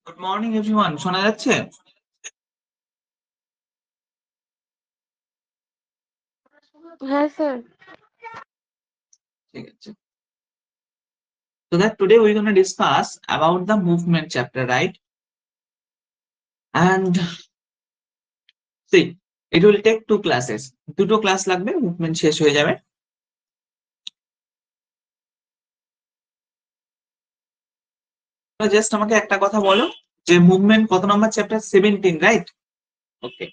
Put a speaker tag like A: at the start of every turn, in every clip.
A: Good morning everyone, শোনা যাচ্ছে?
B: হ্যাঁ স্যার।
A: ঠিক আছে। So that today we're going to discuss about the movement chapter, right? And see, it will take 2 classes. দুটো class লাগবে, movement শেষ হয়ে যাবে। জাস্ট আমাকে একটা কথা বলো যে মুভমেন্ট কত নম্বর চ্যাপ্টার? 17, রাইট? ওকে।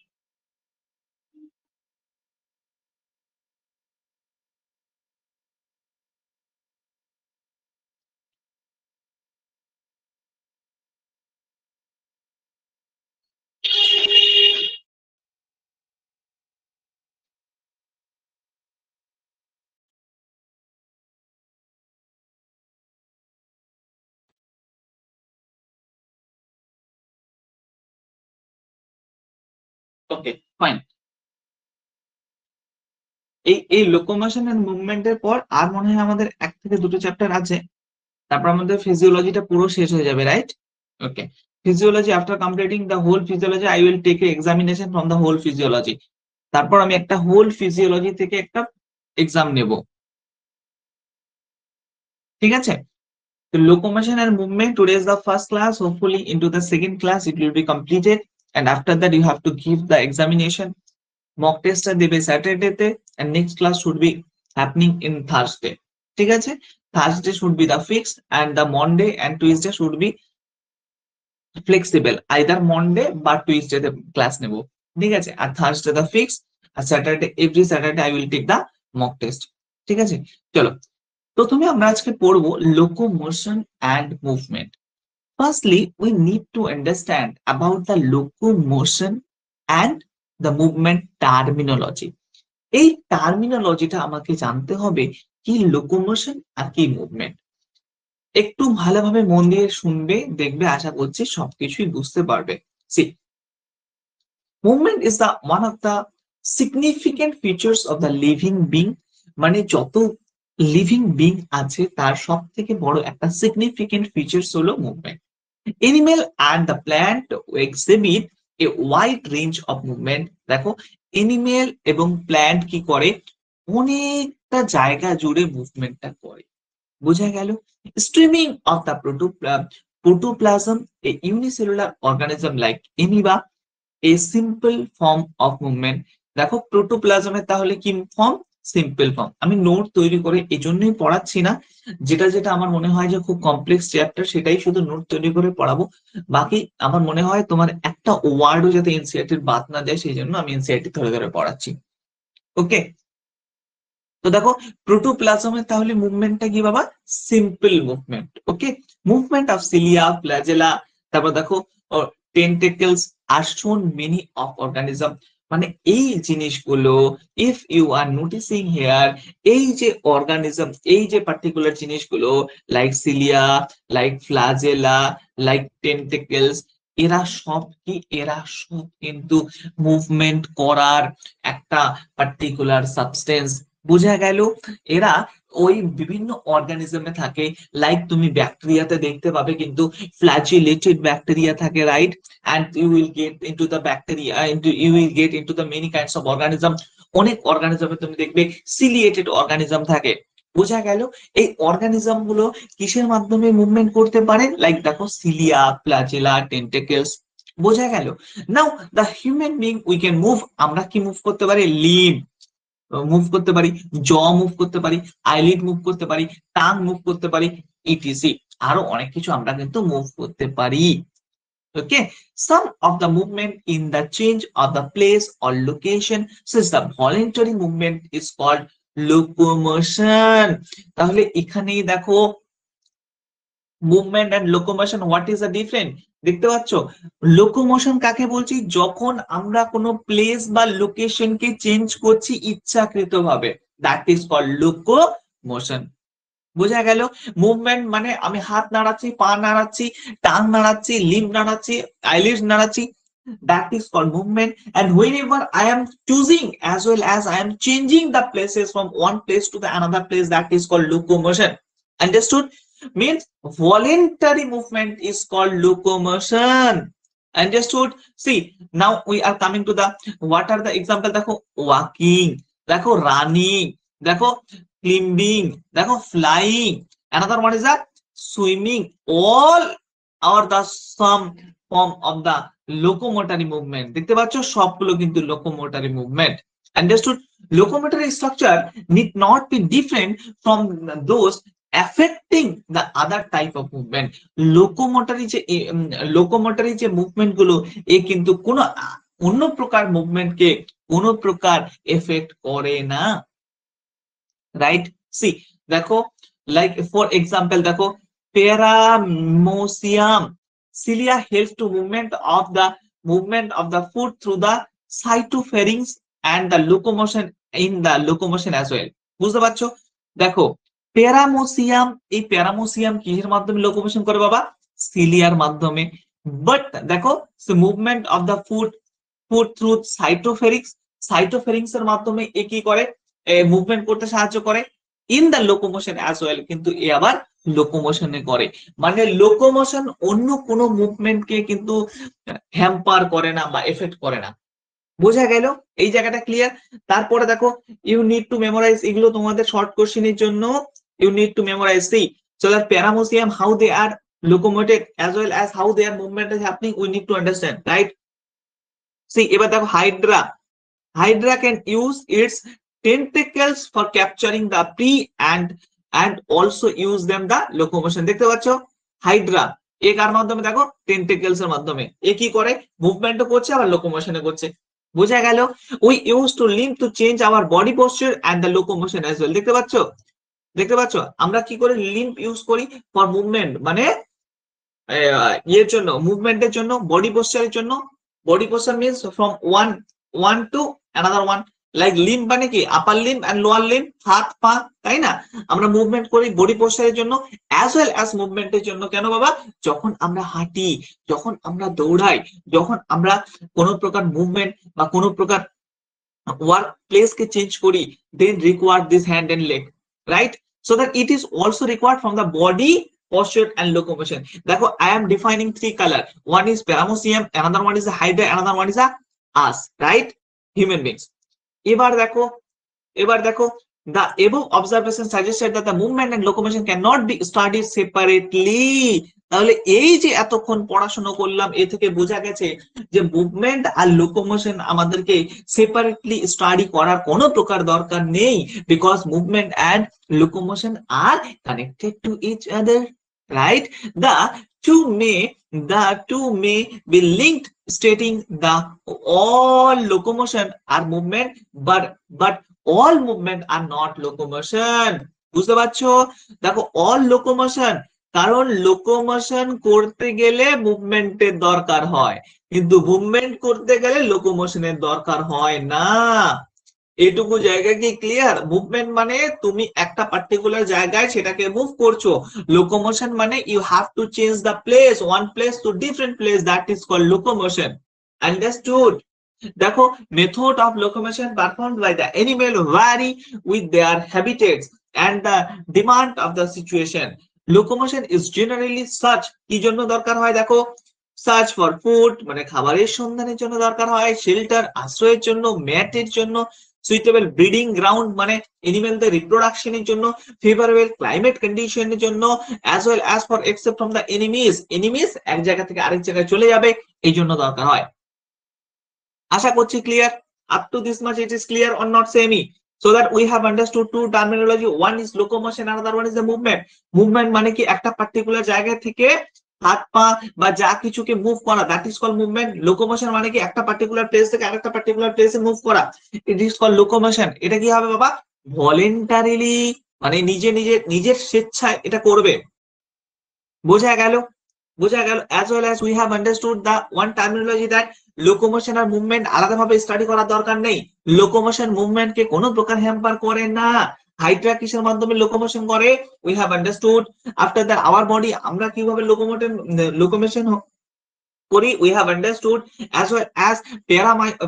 A: ওকে, ফাইন। এই লোকোমোশন এন্ড মুভমেন্টের পর আর মনে হয় আমাদের 1 থেকে 2টো চ্যাপ্টার আছে, তারপর আমাদের ফিজিওলজিটা পুরো শেষ হয়ে যাবে, right? Okay. Physiology, after completing the whole physiology, I will take an examination from the whole physiology. তারপর আমি একটা হোল ফিজিওলজি থেকে একটা এক্সাম নেব, ঠিক আছে? তো locomotion and movement, today is the first class. Hopefully into the second class it will be completed, and after that you have to give the examination. Mock test দেবে Saturday তে, and next class should be happening in Thursday. ঠিক আছে? Thursday should be the fixed, and the Monday and Tuesday should be flexible, either Monday বা Tuesday তে class নেব, ঠিক আছে? আর থার্সডে দা ফিক্স, আর Saturday, every Saturday I will take the mock test, ঠিক আছে? চলো, প্রথমে আমরা আজকে পড়বো locomotion and movement. Firstly we need to understand about the locomotion and the movement terminology. এই টার্মিনোলজিটা আমাকে জানতে হবে, কি লোকোমোশন আর কি মুভমেন্ট। একটু ভালোভাবে মন দিয়ে শুনবে, দেখবে, আশা করছি সবকিছুই বুঝতে পারবে। See, movement is the one of the significant features of the living being, মানে যত লিভিং বিং আছে তার সব থেকে বড় একটা সিগনিফিকেন্ট ফিচার্স হলো movement. Animal and the plant exhibit a wide range of movement. দেখো, এনিম্যাল এবং প্ল্যান্ট কি করে, অনেকটা জায়গা জুড়ে মুভমেন্টটা করে, বোঝা গেল? Streaming of the protoplasm, a unicellular organism like amoeba, a simple form of movement। দেখো, প্রোটোপ্লাজমের তাহলে কি ফর্ম? Simple form. আমি নোট তৈরি করে এজন্যই পড়াচ্ছি না, যেটা যেটা আমার মনে হয় যে খুব কমপ্লেক্স চ্যাপ্টার সেটাই শুধু নোট তৈরি করে পড়াবো। বাকি আমার মনে হয় তোমার একটা ওয়ার্ডও যাতে এনসিইআরটির বাদ না দেয়, সেই জন্য আমি এনসিইআরটি ধরে ধরে পড়াচ্ছি। ওকে, তো দেখো, প্রোটোপ্লাজমের তাহলে মুভমেন্টটা কি বাবা? Simple movement. Okay, movement of cilia, flagella, তারপর দেখো টেন্টেকলস আর শোন মেনি অফ অর্গানিজম। মানে এই জিনিসগুলো, if you are noticing here, এই যে অর্গানিজম, এই যে পার্টিকুলার জিনিসগুলো, like cilia, like flagella, like tentacles, এরা সব কিন্তু মুভমেন্ট করার একটা পার্টিকুলার সাবস্টেন্স, বোঝা গেল? এরা ওই বিভিন্ন অর্গানিজমে থাকে, লাইক তুমি ব্যাকটেরিয়াতে দেখতে পাবে কিন্তু ফ্ল্যাজিলেটেড ব্যাকটেরিয়া থাকে, right? And you will get into the bacteria, you will get into the many kinds of organism. অনেক অর্গানিজমে তুমি দেখবে সিলিয়েটেড অর্গানিজম থাকে, বোঝা গেল? এই অর্গানিজম গুলো কিসের মাধ্যমে মুভমেন্ট করতে পারে? লাইক দেখো, সিলিয়া, ফ্ল্যাজেলা, টেন্টেকলস, বোঝা গেল? Now the human being we can move. আমরা কি মুভ করতে পারি? লিভ মুভ করতে পারি, জ মুভ করতে পারি, আইলিড মুভ করতে পারি, টাং মুভ করতে পারি, ইটিসি। আরো অনেক কিছু আমরা কিন্তু মুভ করতে পারি। ওকে, some of the movement in the change of the place or location, since the voluntary movement is called locomotion। তাহলে এখানেই দেখো, movement and locomotion, what is the difference? দেখতে পাচ্ছ, লোকোমোশন কাকে বলছি? যখন আমরা কোনো প্লেস বা লোকেশনকে চেঞ্জ করছি ইচ্ছাকৃতভাবে, দ্যাট ইজ কল্ড লোকোমোশন, বোঝা গেল? মুভমেন্ট মানে আমি হাত নাড়াচ্ছি, পা নাড়াচ্ছি, টাং নাড়াচ্ছি, লিম্ব নাড়াচ্ছি, আইলিডস নাড়াচ্ছি, that is called movement. And whenever I am choosing as well as I am changing the places from one place to the another place, that is called locomotion, understood? means voluntary movement is called locomotion. Understood? See, now we are coming to the what are the example? দেখো walking, দেখো running, দেখো climbing, দেখো flying, another one is that swimming. All are the some form of the locomotory movement. দেখতে পাচ্ছ সবগুলো কিন্তু locomotory movement. Understood? Locomotory structure need not be different from those affecting the other type of movement. Locomotory যে movement গুলো এ কিন্তু কোন অন্য প্রকার মুভমেন্ট কে কোন প্রকার এফেক্ট করে না, রাইট? সি দেখো, লাইক ফর এক্সাম্পল দেখো প্যারামোসিয়াম cilia helps to movement of the food through the cytopharynx and the locomotion in the locomotion as well. বুঝতে পারছো? দেখো প্যারামোসিয়াম, এই প্যারামোসিয়াম কিসের মাধ্যমে লোকোমোশন করে বাবা? সিলিয়ার মাধ্যমে। বাট দেখো movement of the food through cytopharynx এর মাধ্যমে এ কি করে? মুভমেন্ট করতে সাহায্য করে in the locomotion as well, কিন্তু এ আবার লোকোমোশনে করে, মানে লোকোমোশন অন্য কোনো মুভমেন্টকে কিন্তু হ্যাম্পার করে না বা এফেক্ট করে না। বোঝা গেল এই জায়গাটা ক্লিয়ার? তারপরে দেখো ইউ নিড টু মেমোরাইজ, এগুলো তোমাদের শর্ট কোশ্চেনের জন্য you need to memorise. See so that paramecium how they are locomoted as well as how their movement is happening, we need to understand, right? See, এবার দেখো Hydra can use its tentacles for capturing the prey and also use them the locomotion. দেখতে পাচ্ছ Hydra এ কার মাধ্যমে? দেখো টেন্টেকলস এর মাধ্যমে এ কি করে? মুভমেন্টও করছে আবার লোকোমোশনে করছে। বোঝা গেল? We use to limb to change our body posture and the locomotion as well. দেখতে পাচ্ছ আমরা কি করে লিম্প ইউজ করি ফর মুভমেন্ট, মানে এর জন্য মুভমেন্টের জন্য, বডি পশ্চারের জন্য। Body posture means from one to another one, like limb মানে কি upper limb and lower limb, হাত পা, তাই না? আমরা মুভমেন্ট করি বডি পশ্চারের জন্য অ্যাজ ওয়েল অ্যাজ মুভমেন্টের জন্য। কেন বাবা? যখন আমরা হাঁটি, যখন আমরা দৌড়াই, যখন আমরা কোন প্রকার মুভমেন্ট বা কোন প্রকার ওয়ার্ক প্লেস কে চেঞ্জ করি, then required this hand and leg, right? So that it is also required from the body posture and locomotion. দেখো I am defining three color, one is paramecium, another one is a hydra, another one is a us, right? Human beings. এবার দেখো the above observation suggested that the movement and locomotion cannot be studied separately. তাহলে এই যে এতক্ষণ পড়াশোনা করলাম এ থেকে বোঝা গেছে যে মুভমেন্ট আর লোকোমোশন আমাদেরকে সেপারেটলি স্টাডি করার কোনো প্রকার দরকার নেই, because movement and locomotion are connected to each other, right? The two may be linked, stating the all locomotion are movement, but all movement are not locomotion. বুঝতে পারছো? দেখো all locomotion, কারণ locomotion করতে গেলে মুভমেন্টের দরকার হয়, কিন্তু মুভমেন্ট করতে গেলে লোকোমোশনের দরকার হয় না। এটুকু জায়গা কি ক্লিয়ার? মুভমেন্ট মানে তুমি একটা পার্টিকুলার জায়গায় সেটাকে মুভ করছো, লোকোমোশন মানে you have to change the place, one place to different place, that is called locomotion. Understood? দেখো method of locomotion performed by the animal vary with their habitats and the demand of the situation. Locomotion is generally search, কি জন্য দরকার হয়? দেখো search for food মানে খাবারের সন্ধানের জন্য দরকার হয়, শেল্টার আশ্রয়ের জন্য, ম্যাটের জন্য, সুইটেবল ব্রিডিং গ্রাউন্ড মানে এনিম্যালদের রিপ্রোডাকশনের জন্য, ফেভারেবল ক্লাইমেট কন্ডিশনের জন্য, as well as for except from the enemies এক জায়গা থেকে আরেক জায়গায় চলে যাবে, এই জন্য দরকার হয়। আশা করছি clear? Up to this much it is clear or not? Semi so that we have understood two terminology, one is locomotion, another one is the movement. Movement মানে কি একটা পার্টিকুলার জায়গা থেকে হাত পা বা যা কিছুকে মুভ করা, that is called movement. Locomotion মানে কি একটা পার্টিকুলার প্লেস থেকে আরেকটা পার্টিকুলার প্লেসে মুভ করা, ইট ইজ কল্ড লোকোমোশন। এটা কি হবে বাবা? ভলেন্টারিলি, মানে নিজের স্বেচ্ছায় এটা করবে। বোঝা গেল? as well as we have understood the one terminology that locomotion আর মুভমেন্ট আলাদাভাবে স্টাডি করার দরকার নেই। লোকোমোশন মুভমেন্ট কে কোনো প্রকার হ্যাম্পার করে না। হাইড্রা কিসের মাধ্যমে লোকোমোশন করে? we have understood. after that our body আমরা কিভাবে লোকোমোশন করি? we have understood. as well as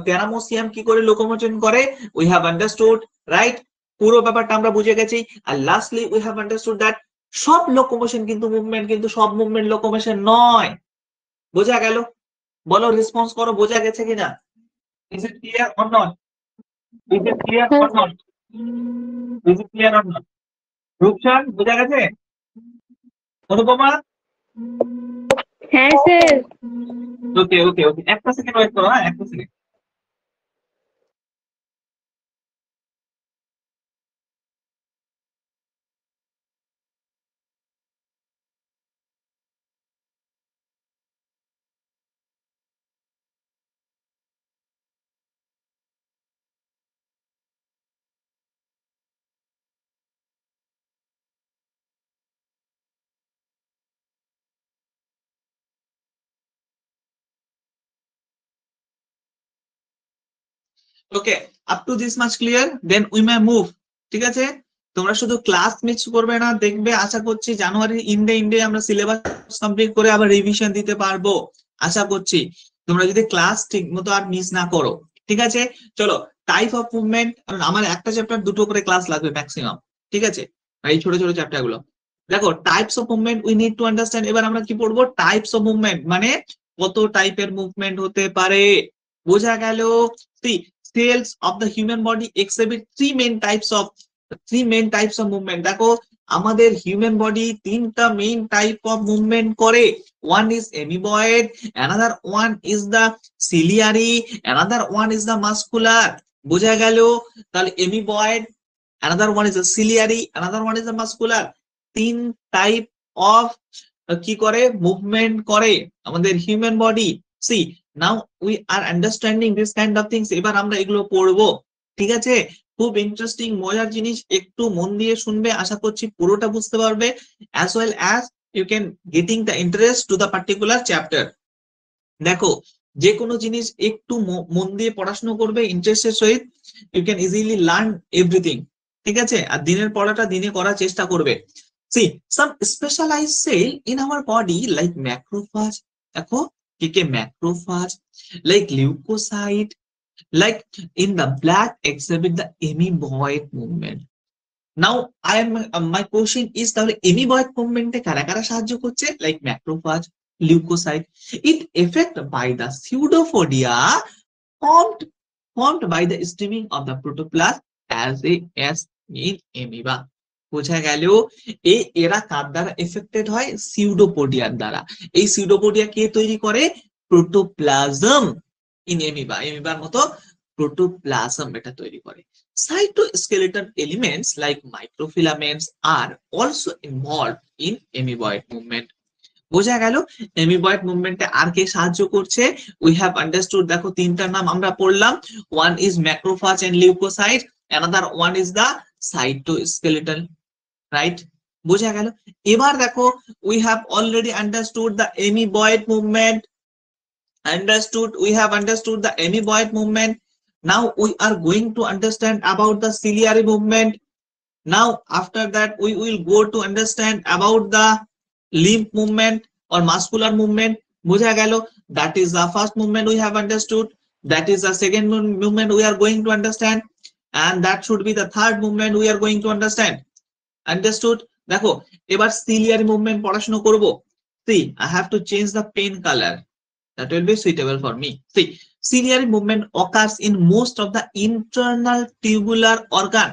A: প্যারামোসিয়াম কি করে লোকোমোশন করে? we have understood, right? পুরো ব্যাপারটা আমরা বুঝে গেছি। আর lastly we have understood that সব লোকোমোশন কিন্তু মুভমেন্ট, কিন্তু সব মুভমেন্ট লোকোমোশন নয়। বোঝা গেল? বলো, রেসপন্স করো, বোঝা গেছে কিনা? Is it clear or not? Is it clear
B: হ্যাঁ
A: or not? Is it clear or not? Rupsan, বোঝা গেছে? অনুপমা?
B: হ্যাঁ স্যার।
A: ওকে ওকে ওকে, একটা সেকেন্ড ওয়েট করো, হ্যাঁ একটা second. Okay, up to this much clear, then we may move. ঠিক আছে, তোমরা শুধু ক্লাস মিস করবে না, দেখবে আশা করছি জানুয়ারির ইন্ডে আমরা সিলেবাস কমপ্লিট করে আবার রিভিশন দিতে পারবো, আশা করছি। তোমরা যদি ক্লাস ঠিক মতো আর মিস না করো, ঠিক আছে। চলো, টাইপ অফ মুভমেন্ট, আমার একটা চ্যাপ্টার দুটো করে ক্লাস লাগবে ম্যাক্সিমাম, ঠিক আছে, এই ছোট ছোট চ্যাপ্টার গুলো। দেখো, types of movement we need to understand. এবার আমরা কি পড়বো? টাইপস অফ মুভমেন্ট মানে কত টাইপের মুভমেন্ট হতে পারে। বোঝা গেল? Cells of the human body exhibit three main types of movement. দেখো, আমাদের হিউম্যান বডি তিনটা মেইন টাইপ অফ মুভমেন্ট করে। One is amoeboid, another one is the ciliary, another one is the muscular. বোঝা গেল? তাহলে amoeboid, another one is the ciliary, another one is the muscular. তিন type of কি করে? Movement করে আমাদের human body. See, now we are understanding this kind of things. এবার আমরা এগুলো পড়বো, ঠিক আছে। খুব ইন্টারেস্টিং, মজার জিনিস, একটু মন দিয়ে শুনবে, আশা করছি পুরোটা বুঝতে পারবে, as well as you can getting the interest to the particular chapter. দেখো, যে কোনো জিনিস একটু মন দিয়ে পড়াশোনা করবে ইন্টারেস্টের সহিত, you can easily learn everything, ঠিক আছে। আর দিনের পড়াটা দিনে করার চেষ্টা করবে। See, some specialized cell in our body like macrophage, দেখো কি কি macrophage, like leukocyte, like in the blood exhibit the amoeboid movement. Now I am my question is, তাহলে amoeboid movement এ কারা কারা সাহায্য করছে? Like macrophage, leukocyte. It affect by the pseudopodia formed by the streaming of the protoplast as in amoeba. বোঝা গেল? এরা কার দ্বারা affected হয়? সিউডোপোডিয়ার দ্বারা। এই সিউডোপোডিয়া কে তৈরি করে? প্রোটোপ্লাজম ইন এমিবা, এমিবার মতো প্রোটোপ্লাজম এটা তৈরি করে। Cytoskeleton elements like microfilaments are also involved in amoeboid movement. বোঝা গেল? এমিবয়েড মুভমেন্টে আর কে সাহায্য করছে? We have understood. দেখো, তিনটার নাম আমরা পড়লাম। One is macrophage and leucocyte, another one is the cytoskeleton, right? বোঝা গেল? এবার দেখো, we have already understood the amoeboid movement. We have understood the amoeboid movement. Now we are going to understand about the ciliary movement. Now after that we will go to understand about the limb movement or muscular movement. বোঝা গেল? That is the first movement we have understood. That is the second movement we are going to understand, and that should be the third movement we are going to understand. Understood? দেখো, এবার ciliary movement পড়াশোনা করব। See, I have to change the pen color. That will be suitable for me. See, ciliary movement occurs in most of the internal tubular organ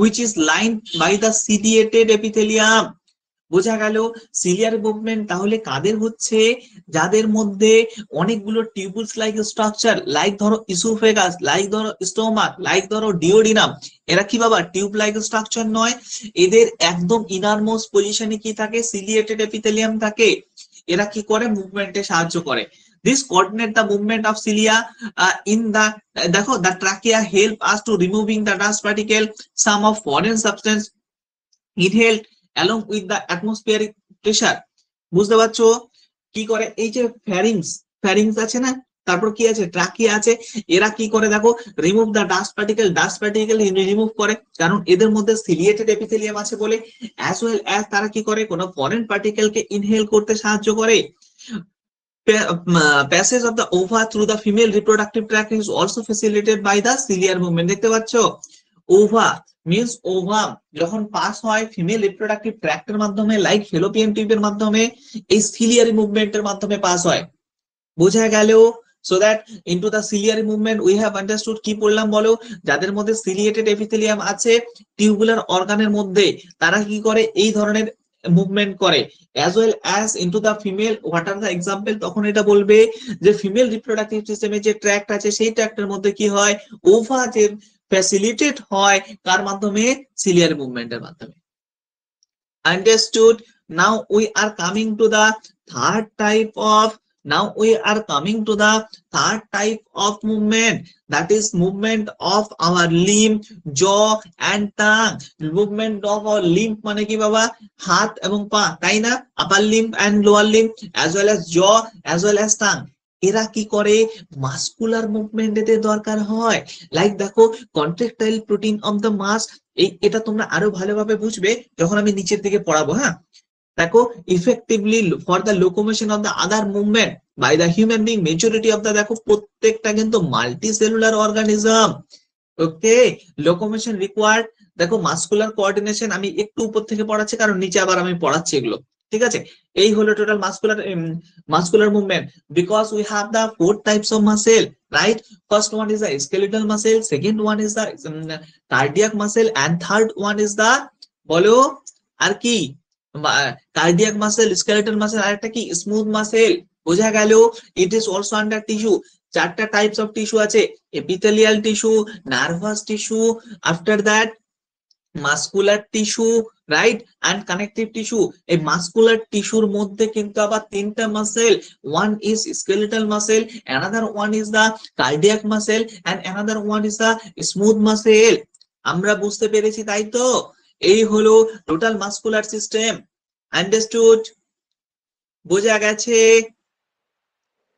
A: which is lined by the ciliated epithelium. বোঝা গেল? Ciliary movement তাহলে কাদের হচ্ছে? যাদের মধ্যে অনেকগুলো tubules like structure, like ধরো oesophagus, like ধরো stomach, like ধরো ডিওডিনাম। এরা কি বাবা টিউব লাইক স্ট্রাকচার নয়? এদের একদম ইনারমোস্ট পজিশনে কি থাকে? সিলিয়েটেড এপিথেলিয়াম থাকে। এরা কি করে? মুভমেন্টে সাহায্য করে। This coordinate the movement of cilia in the দেখো, the trachea help us to removing the dust particle, some of foreign substance inhaled along with the atmospheric pressure. বুঝতে পারছো কি করে? এই যে ফ্যারিংস আছে না, তারপর কি আছে? ট্রাকিয়া আছে। এরা কি করে? দেখো, remove the dust particle remove করে, কারণ এদের মধ্যে সিলিয়েটেড এপিথেলিয়াম আছে বলে। অ্যাজ ওয়েল অ্যাজ তারা কি করে? কোনো ফরেন পার্টিকেলকে ইনহেল করতে সাহায্য করে। Passage of the ova through the female reproductive tract is also facilitated by the ciliary movement. দেখতে পাচ্ছো? ওভা মিন্স ওভাম যখন পাস হয় ফিমেল রিপ্রোডাক্টিভ ট্র্যাক্টের মাধ্যমে, লাইক ফেলোপিয়ান টিউবের মাধ্যমে, এই সিলিয়ারি মুভমেন্টের মাধ্যমে পাস হয়। বোঝা গেল? So that into the ciliary movement we have understood. কি পড়লাম বলো? যাদের মধ্যে সিলিয়েটেড এপিথেলিয়াম আছে টিউবুলার অর্গানের মধ্যে, তারা কি করে? এই ধরনের মুভমেন্ট করে। As well as into the female, what are the example? তখন এটা বলবে যে ফিমেল রিপ্রোডাক্টিভ সিস্টেমে যে ট্র্যাক্ট আছে সেই ট্র্যাক্টের মধ্যে কি হয়? ওভা যে ফ্যাসিলিটেট হয় কার মাধ্যমে? সিলিয়ারি মুভমেন্টের মাধ্যমে। Understood? Now we are coming to the third type of movement, that is movement of our limb, jaw and tongue. Movement of our limb মানে কি বাবা? হাত এবং পা, তাই না? আপার limb and lower limb as well as jaw as well as tongue। এরা কি করে? মাস্কুলার মুভমেন্ট এতে দরকার হয়। লাইক দেখো কন্ট্রাকটাইল প্রোটিন অফ দ্য মাস, এটা তোমরা আরো ভালোভাবে বুঝবে যখন আমি নিচের দিকে পড়াবো। হ্যাঁ, দেখো effectively for the locomotion of the other movement by the human being, majority of the, দেখো প্রত্যেকটা কিন্তু multicellular organism. Okay, locomotion required. দেখো মাস্কুলার কোঅর্ডিনেশন আমি একটু উপর থেকে পড়াচ্ছি কারণ নিচে আবার আমি পড়াচ্ছি এগুলো, ঠিক আছে? এই হলো total muscular movement. Because we have the 4 types of muscle, right? First one is the skeletal muscle, second one is the cardiac muscle, and third one is the, বলো আর কি? কার্ডিয়াক মাসেল, স্কেলেটাল মাসেল, আর একটা কি? Smooth muscle. বোঝা গেল? It is also under tissue. 4টা types of tissue আছে, epithelial tissue, nervous tissue, after that muscular tissue, right, and connective tissue. এই মাস্কুলার টিস্যুর মধ্যে কিন্তু আবার 3টা muscle, one is skeletal muscle, another one is the cardiac muscle, and another one is the smooth muscle. আমরা বুঝতে পেরেছি, তাই তো? এই হলো টোটাল মাস্কুলার সিস্টেম। আন্ডারস্টুড? বোঝা গেছে?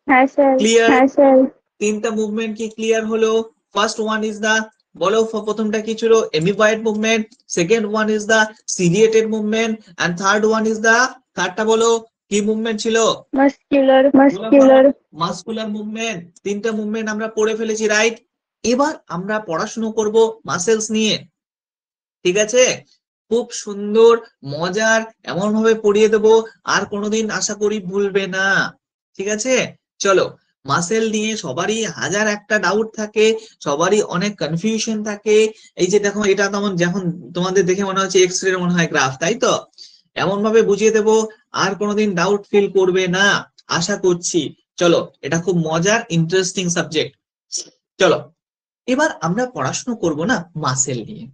B: হ্যাঁ স্যার।
A: ক্লিয়ার?
B: হ্যাঁ স্যার।
A: 3টা মুভমেন্ট কি ক্লিয়ার হলো? ফার্স্ট ওয়ান ইজ দা, বলো প্রথমটা কি ছিল? Amoeboid movement, second one is the ciliated movement, and third one is the, থার্ডটা বলো কি মুভমেন্ট ছিল? Muscular movement. 3টা মুভমেন্ট আমরা পড়ে ফেলেছি, রাইট? এবার আমরা পড়াশোনা করব মাসেলস নিয়ে, ঠিক আছে? খুব সুন্দর মজার এমন ভাবে পড়িয়ে দেবো আর কোনোদিন আশা করি ভুলবে না, ঠিক আছে? চলো, মাসেল নিয়ে সবারই হাজার একটা ডাউট থাকে, সবারই অনেক কনফিউশন থাকে। এই যে দেখো, এটা তেমন যখন তোমাদের দেখে মনে হচ্ছে এক্স রে মনে হয় গ্রাফ, তাই তো? এমন ভাবে বুঝিয়ে দেবো আর কোনোদিন ডাউট ফিল করবে না, আশা করছি। চলো, এটা খুব মজার ইন্টারেস্টিং সাবজেক্ট। চলো, এবার আমরা পড়াশোনা করব না মাসেল নিয়ে।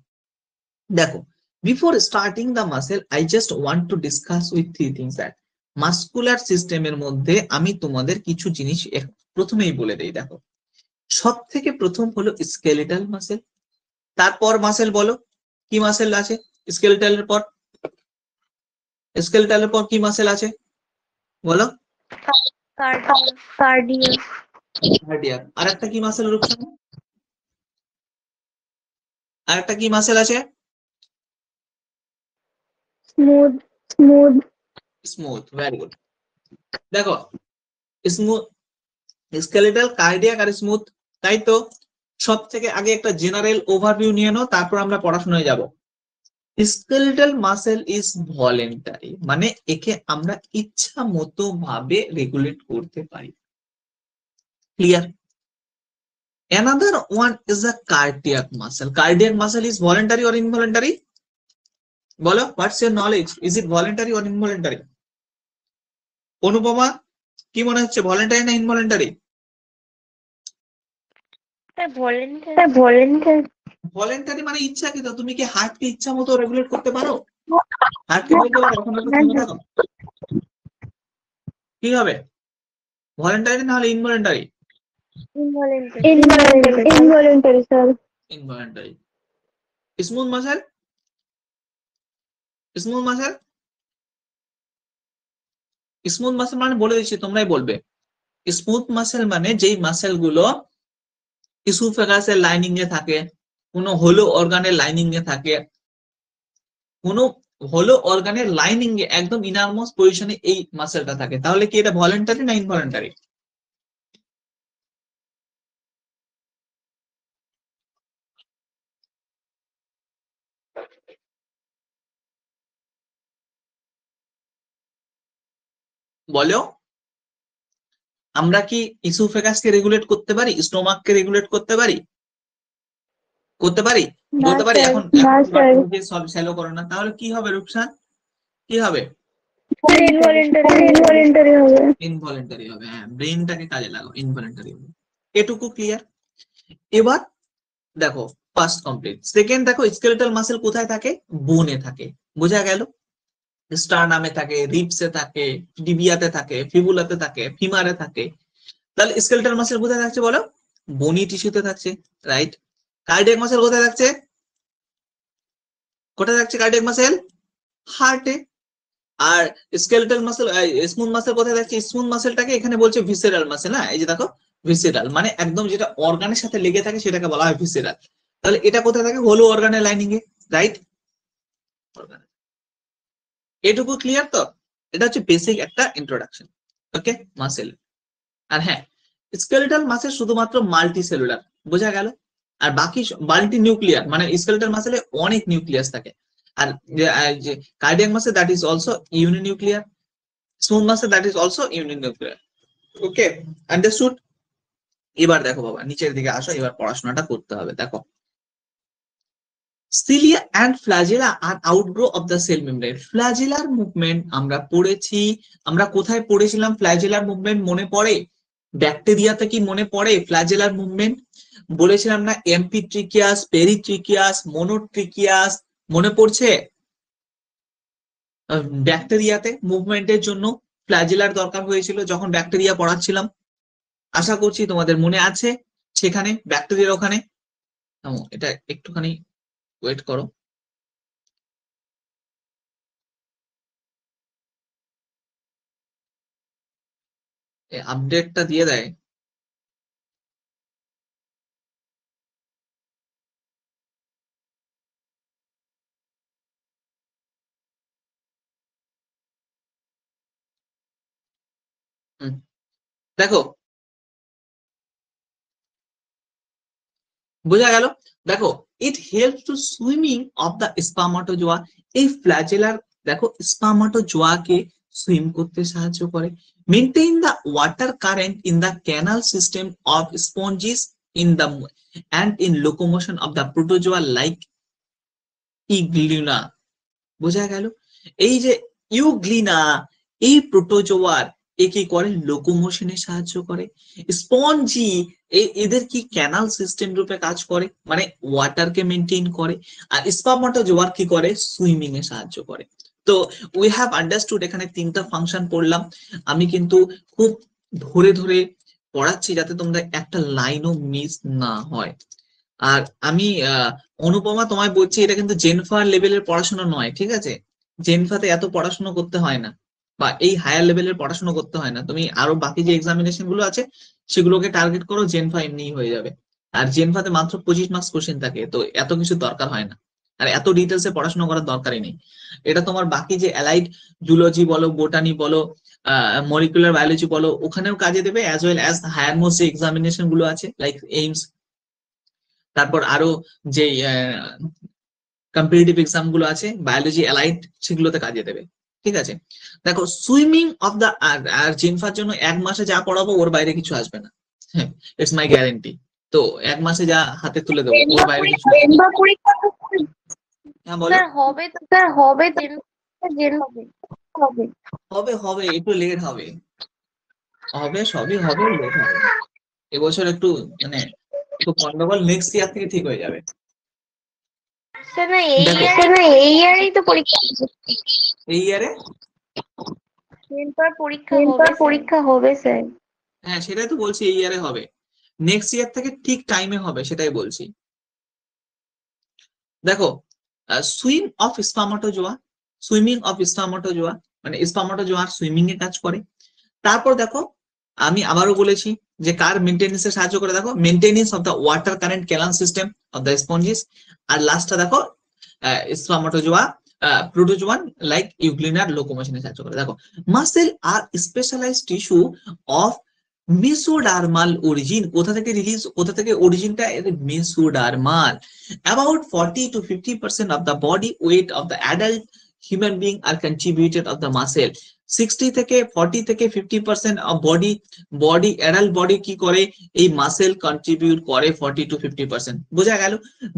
A: দেখো, before starting the muscle I just want to discuss with 3 things that muscular সিস্টেমের মধ্যে আমি তোমাদের কিছু জিনিস প্রথমেই বলে দেই। দেখো, সব থেকে প্রথম হলো স্কেলেটাল মাসেল। তারপর মাসেল, বলো কি মাসেল আছে স্কেলেটালের পর? স্কেলেটালের পর কি মাসেল আছে বলো? কার্ডিয়াক। আর একটা কি মাসেল রূপসা? আর একটা কি মাসেল আছে? স্মুথ। Very good. দেখো, স্মুথ, স্কেলেটাল, কার্ডিয়াক আর স্মুথ, তাই তো? সব থেকে আগে একটা জেনারেল ওভারভিউ নিয়ে নাও, তারপর আমরা পড়াশোনায় যাব। স্কেলেটাল মাসেল ইজ ভলেন্টারি, মানে একে আমরা ইচ্ছা মতো ভাবে রেগুলেট করতে পারি। Clear? Another one is a cardiac muscle. Cardiac muscle is voluntary or involuntary? বলো, what's your knowledge? Is it voluntary or involuntary? Anupama, কি মনে হচ্ছে, ভলেন্টারি না ইনভলেন্টারি? ভলেন্টারি মানে ইচ্ছাকৃত। তুমি কি হার্টকে ইচ্ছা মতো রেগুলেট করতে পারো? হার্টকে বলতে পারো এখন একটু থেমে থাকো, কি হবে? ভলেন্টারি না হলে involuntary?
B: Involuntary sir.
A: Involuntary. Smooth muscle, smooth muscle, smooth muscle মানে বলে দিচ্ছি, তোমরাই বলবে। স্মুথ মাসেল মানে যেই মাসেল গুলো ইসোফেগাসের লাইনিং এ থাকে, কোনো হলো অর্গানের লাইনিং এ থাকে, কোনো হলো অর্গানের লাইনিং এ একদম ইনারমোস্ট পজিশনে এই মাসেলটা থাকে, তাহলে কি এটা ভলেন্টারি না ইনভলেন্টারি? বলো, আমরা কি ইসোফেগাসকে রেগুলেট করতে পারি, স্টোমাককে রেগুলেট করতে পারি? করতে পারি,
B: না
A: বলতে পারি?
B: স্যার,
A: এখন
B: না স্যার,
A: তুমি যে সব শ্যালো করো না, তাহলে কি হবে রূপসান, কি হবে?
B: ইনভলেন্টারি হবে।
A: ইনভলেন্টারি হবে, হ্যাঁ, ব্রেনটাকে কাজে লাগাও, ইনভলেন্টারি হবে। এটুকু ক্লিয়ার? এবার দেখো, ফার্স্ট কমপ্লিট। সেকেন্ড দেখো, স্কেলেটাল মাসেল কোথায় থাকে? বোনে থাকে, বোঝা গেল? স্টারনামে থাকে, রিবসে থাকে, টিবিয়াতে থাকে, ফিবুলাতে থাকে, ফিমারে থাকে। তাহলে স্কেলেটাল মাসেল কোথায় থাকছে বলো? বনি টিস্যুতে থাকছে, রাইট? কার্ডিয়াক মাসেল কোথায় থাকছে? কোথায় থাকছে কার্ডিয়াক মাসেল? হার্টে। আর স্কেলেটাল মাসেল, স্মুথ মাসেল কোথায় থাকছে? স্মুথ মাসেলটাকে এখানে বলছে ভিসেরাল মাসেল। হ্যাঁ, এই যে দেখো, ভিসেরাল মানে একদম যেটা অর্গানের সাথে লেগে থাকে সেটাকে বলা হয় ভিসেরাল। তাহলে এটা কোথায় থাকে? হলো অর্গানের লাইনিং এ, রাইট? এটুকু ক্লিয়ার তো? এটা হচ্ছে বেসিক একটা ইন্ট্রোডাকশন, ওকে, মাসেল। আর হ্যাঁ, স্কেলেটাল মাসেল শুধুমাত্র মাল্টি সেলুলার, বোঝা গেল? আর বাকি মাল্টি নিউক্লিয়ার, মানে স্কেলেটাল মাসেলে অনেক নিউক্লিয়াস থাকে। আর যে cardiac muscle, that is also uninuclear. Smooth muscle, that is also uninuclear. Okay, understood? এবার দেখো বাবা, নিচের দিকে আসো, এবার পড়াশোনাটা করতে হবে। দেখো, cilia and flagella are outgrow of the cell membrane. ফ্ল্যাজেলার মুভমেন্ট আমরা পড়েছি। আমরা কোথায় পড়েছিলাম ফ্ল্যাজেলার মুভমেন্ট, মনে পড়ে? ব্যাকটেরিয়াতে কি মনে পড়ে ফ্ল্যাজেলার মুভমেন্ট? বলেছিলাম না, এমপিট্রিকিয়াস, পেরিট্রিকিয়াস, মোনোট্রিকিয়াস, মনে পড়ছে? ব্যাকটেরিয়াতে মুভমেন্টের জন্য ফ্ল্যাজেলার দরকার হয়েছিল যখন ব্যাকটেরিয়া পড়াচ্ছিলাম। আশা করছি তোমাদের মনে আছে। সেখানে ব্যাকটেরিয়ার ওখানে, এটা একটুখানি ওয়েট করো, আপডেটটা দিয়ে দেয়। দেখো, বোঝা গেল? দেখো, it helps to swimming of the spermatozoa. এই ফ্ল্যাজেলার দেখো স্পার্মাটোজোয়াকে সুইম করতে সাহায্য করে। Maintain the water current in the canal system of sponges in the and in locomotion of the protozoa like euglena. বোঝা গেল? এই যে ইউগ্লিনা, এই প্রোটোজোয়ার এ কি করে? লোকোমোশনে সাহায্য করে। স্পঞ্জি, এদের কি ক্যানাল সিস্টেম রূপে কাজ করে, মানে ওয়াটারকে মেনটেন করে। আর স্পার্মাটোজোয়ার কি করে? সুইমিং এ সাহায্য করে। তো উই হ্যাভ আন্ডারস্টুড, এখানে তিনটা ফাংশন পড়লাম। আমি কিন্তু খুব ধরে ধরে পড়াচ্ছি যাতে তোমরা একটা লাইনও মিস না হয়। আর আমি অনুপমা তোমায় বলছি, এটা কিন্তু জেনফা লেভেলের পড়াশোনা নয়, ঠিক আছে? জেনফাতে এত পড়াশোনা করতে হয় না, বা এই হায়ার লেভেলের পড়াশোনা করতে হয় না। তুমি আরো বাকি যে এক্সামিনেশন গুলো আছে সেগুলোকে টার্গেট করো, জেনফা এমনিই হয়ে যাবে। আর জেনফাতে মাত্র 25 মার্কস কোশ্চেন থাকে, তো এত কিছু দরকার হয় না। আর এত ডিটেলসে পড়াশোনা করার দরকারই নেই। এটা তোমার বাকি যে অ্যালাইড জুলজি বলো, বোটানি বলো, মলিকুলার বায়োলজি বলো, ওখানেও কাজে দেবে, as well as higher most যে এক্সামিনেশন গুলো আছে লাইক এইমস, তারপর আরো যে কম্পিটিটিভ এক্সাম গুলো আছে বায়োলজি অ্যালাইড, সেগুলোতে কাজে দেবে, ঠিক আছে? দেখো, সুইমিং অফ দ্য, আর জেনফার জন্য 1 মাসে যা পড়াবো ওর বাইরে কিছু আসবে না, হ্যাঁ, ইটস মাই গ্যারেন্টি। তো 1 মাসে যা হাতে তুলে দেবো ওর বাইরে কিছু আসবে না। হ্যাঁ বলো।
B: স্যার হবে তো, স্যার হবে তো, হবে।
A: হবে হবে, একটু লেট হবে, হবে সবই হবে, লেট হবে। এবছর একটু মানে একটু গন্ডগোল, নেক্সট ইয়ার থেকে ঠিক হয়ে যাবে।
B: স্যার না
A: দেখো,
B: এই ইয়ারেই তো পরীক্ষা আছে।
A: এই ইয়ারে,
B: পরীক্ষা হবে স্যার।
A: হ্যাঁ সেটাই তো বলছি, এই ইয়ারে হবে। নেক্সট ইয়ার থেকে ঠিক টাইমে হবে, সেটাই বলছি। দেখো, swim of spermatozoa, swimming of spermatozoa মানে স্পার্মাটোজোয়ার সুইমিং এ কাজ করে। তারপর দেখো, আমি আবারও বলেছি যে কার মেনটেনেন্সে সাহায্য করে, দেখো, maintenance of the water current canal system of the sponges. আর লাস্টটা দেখো, স্পার্মাটোজোয়া প্রোটোজোয়ান লাইক ইউগ্লিনার লোকোমোশনে সাহায্য করে। দেখো, muscle are specialised tissue of mesodermal origin. কোথা থেকে অরিজিনটা? Mesodermal. About 40 to 50% of the body weight of the adult human being are contributed of the muscle 60 থেকে 40 থেকে 50% of body adult body কি করে এই মাসেল কন্ট্রিবিউট করে 40 to 50%, বোঝা গেল।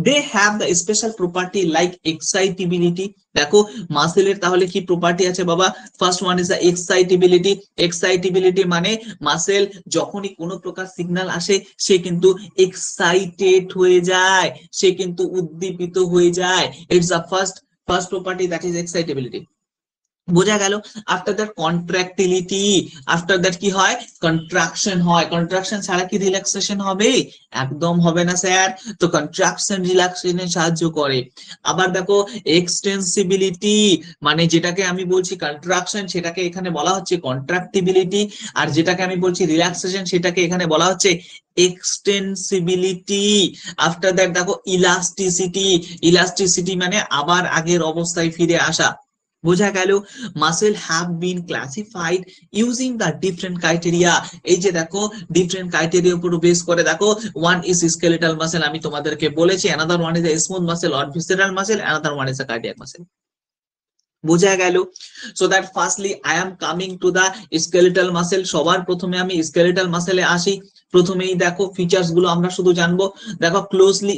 A: They have the special property like excitability. দেখো মাসেলের তাহলে কি প্রপার্টি আছে বাবা? First one is the excitability. Excitability মানে মাসেল যখনই কোনো প্রকার সিগন্যাল আসে সে কিন্তু এক্সাইটেড হয়ে যায়, সে কিন্তু উদ্দীপিত হয়ে যায়। It's the first property, that is excitability, বোঝা গেল। After that contractility, after that কি হয়? কন্ট্রাকশন হয়। কন্ট্রাকশন ছাড়া কি রিল্যাক্সেশন হবে? একদম হবে না স্যার। তো কন্ট্রাকশন রিল্যাক্সেশনে সাহায্য করে। আবার দেখো এক্সটেন্সিবিলিটি, মানে যেটাকে আমি বলছি কন্ট্রাকশন সেটাকে এখানে বলা হচ্ছে কন্ট্রাক্টিবিলিটি, আর যেটাকে আমি বলছি রিল্যাক্সেশন সেটাকে এখানে বলা হচ্ছে এক্সটেন্সিবিলিটি। আফটার দ্যাট দেখো ইলাস্টিসিটি। ইলাস্টিসিটি মানে আবার আগের অবস্থায় ফিরে আসা, বোঝা গেল। Muscle have been classified using the different criteria. এই যে দেখো ডিফারেন্ট ক্রাইটেরিয়া উপর বেস করে দেখো, ওয়ান ইজ স্কেলেটাল মাসেল, আমি তোমাদেরকে বলেছি, another one is a smooth muscle or visceral muscle, another one is a cardiac muscle, বোঝা গেল। So that firstly I am coming to the skeletal muscle. সবার প্রথমে আমি স্কেলেটাল মাসেলে আসি। প্রথমেই দেখো ফিচার্স গুলো আমরা শুধু জানবো। দেখো closely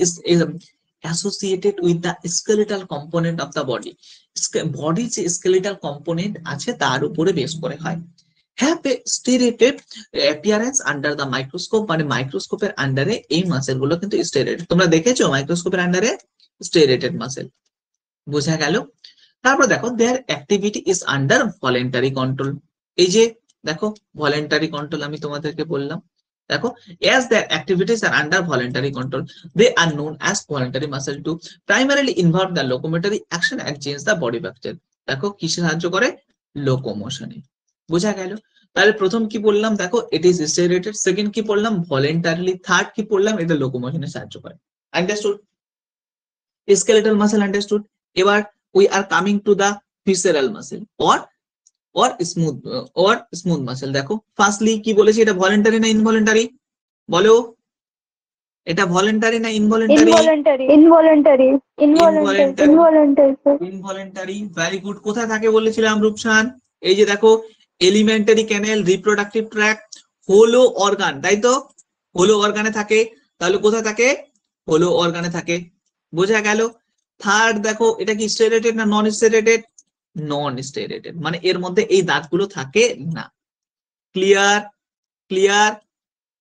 A: associated with the skeletal component of the body, body যে স্কেলেটাল কম্পোনেন্ট আছে তার উপরে বেস করে হয়। have a striated appearance under the microscope, মানে মাইক্রোস্কোপের আন্ডারে এই মাসেল গুলো কিন্তু স্টেরেটেড। তোমরা দেখেছো মাইক্রোস্কোপের আন্ডারে স্টেরেটেড মাসেল, বোঝা গেল। তারপর দেখো their activity is under voluntary control. এই যে দেখো ভলেন্টারি কন্ট্রোল আমি তোমাদেরকে বললাম। দেখো as their activities are under voluntary control, they are known as voluntary muscle to primarily involve the locomotory action and change the body structure। দেখো কিসে সাহায্য করে? লোকোমোশনে, বোঝা গেল। তাহলে প্রথম কি বললাম? দেখো ইট ইজ স্টেরেটেড। সেকেন্ড কি পড়লাম? ভলেন্টারিলি। থার্ড কি পড়লাম? এটা লোকোমোশনে সাহায্য করে। আন্ডারস্টুড? Skeletal muscle understood. এবার we are coming to the visceral muscle or smooth muscle। দেখো ফার্স্টলি কি বলেছি, এটা ভলেন্টারি না ইনভলেন্টারি? বলো, এটা ভলেন্টারি না ইনভলেন্টারি? ইনভলেন্টারি। Very good. কোথায় থাকে বলেছিলাম রূপসান? এই যে দেখো এলিমেন্টারি ক্যানেল, রিপ্রোডাক্টিভ ট্র্যাক্ট, হোলো অর্গান, তাই তো? হোলো অর্গানে থাকে। তাহলে কোথায় থাকে? হোলো অর্গানে থাকে, বোঝা গেল। থার্ড দেখো এটা কি স্টেরেটেড না নন স্টেরেটেড? নন স্টেরেটেড, মানে এর মধ্যে এই দাঁতগুলো থাকে না। Clear? Clear?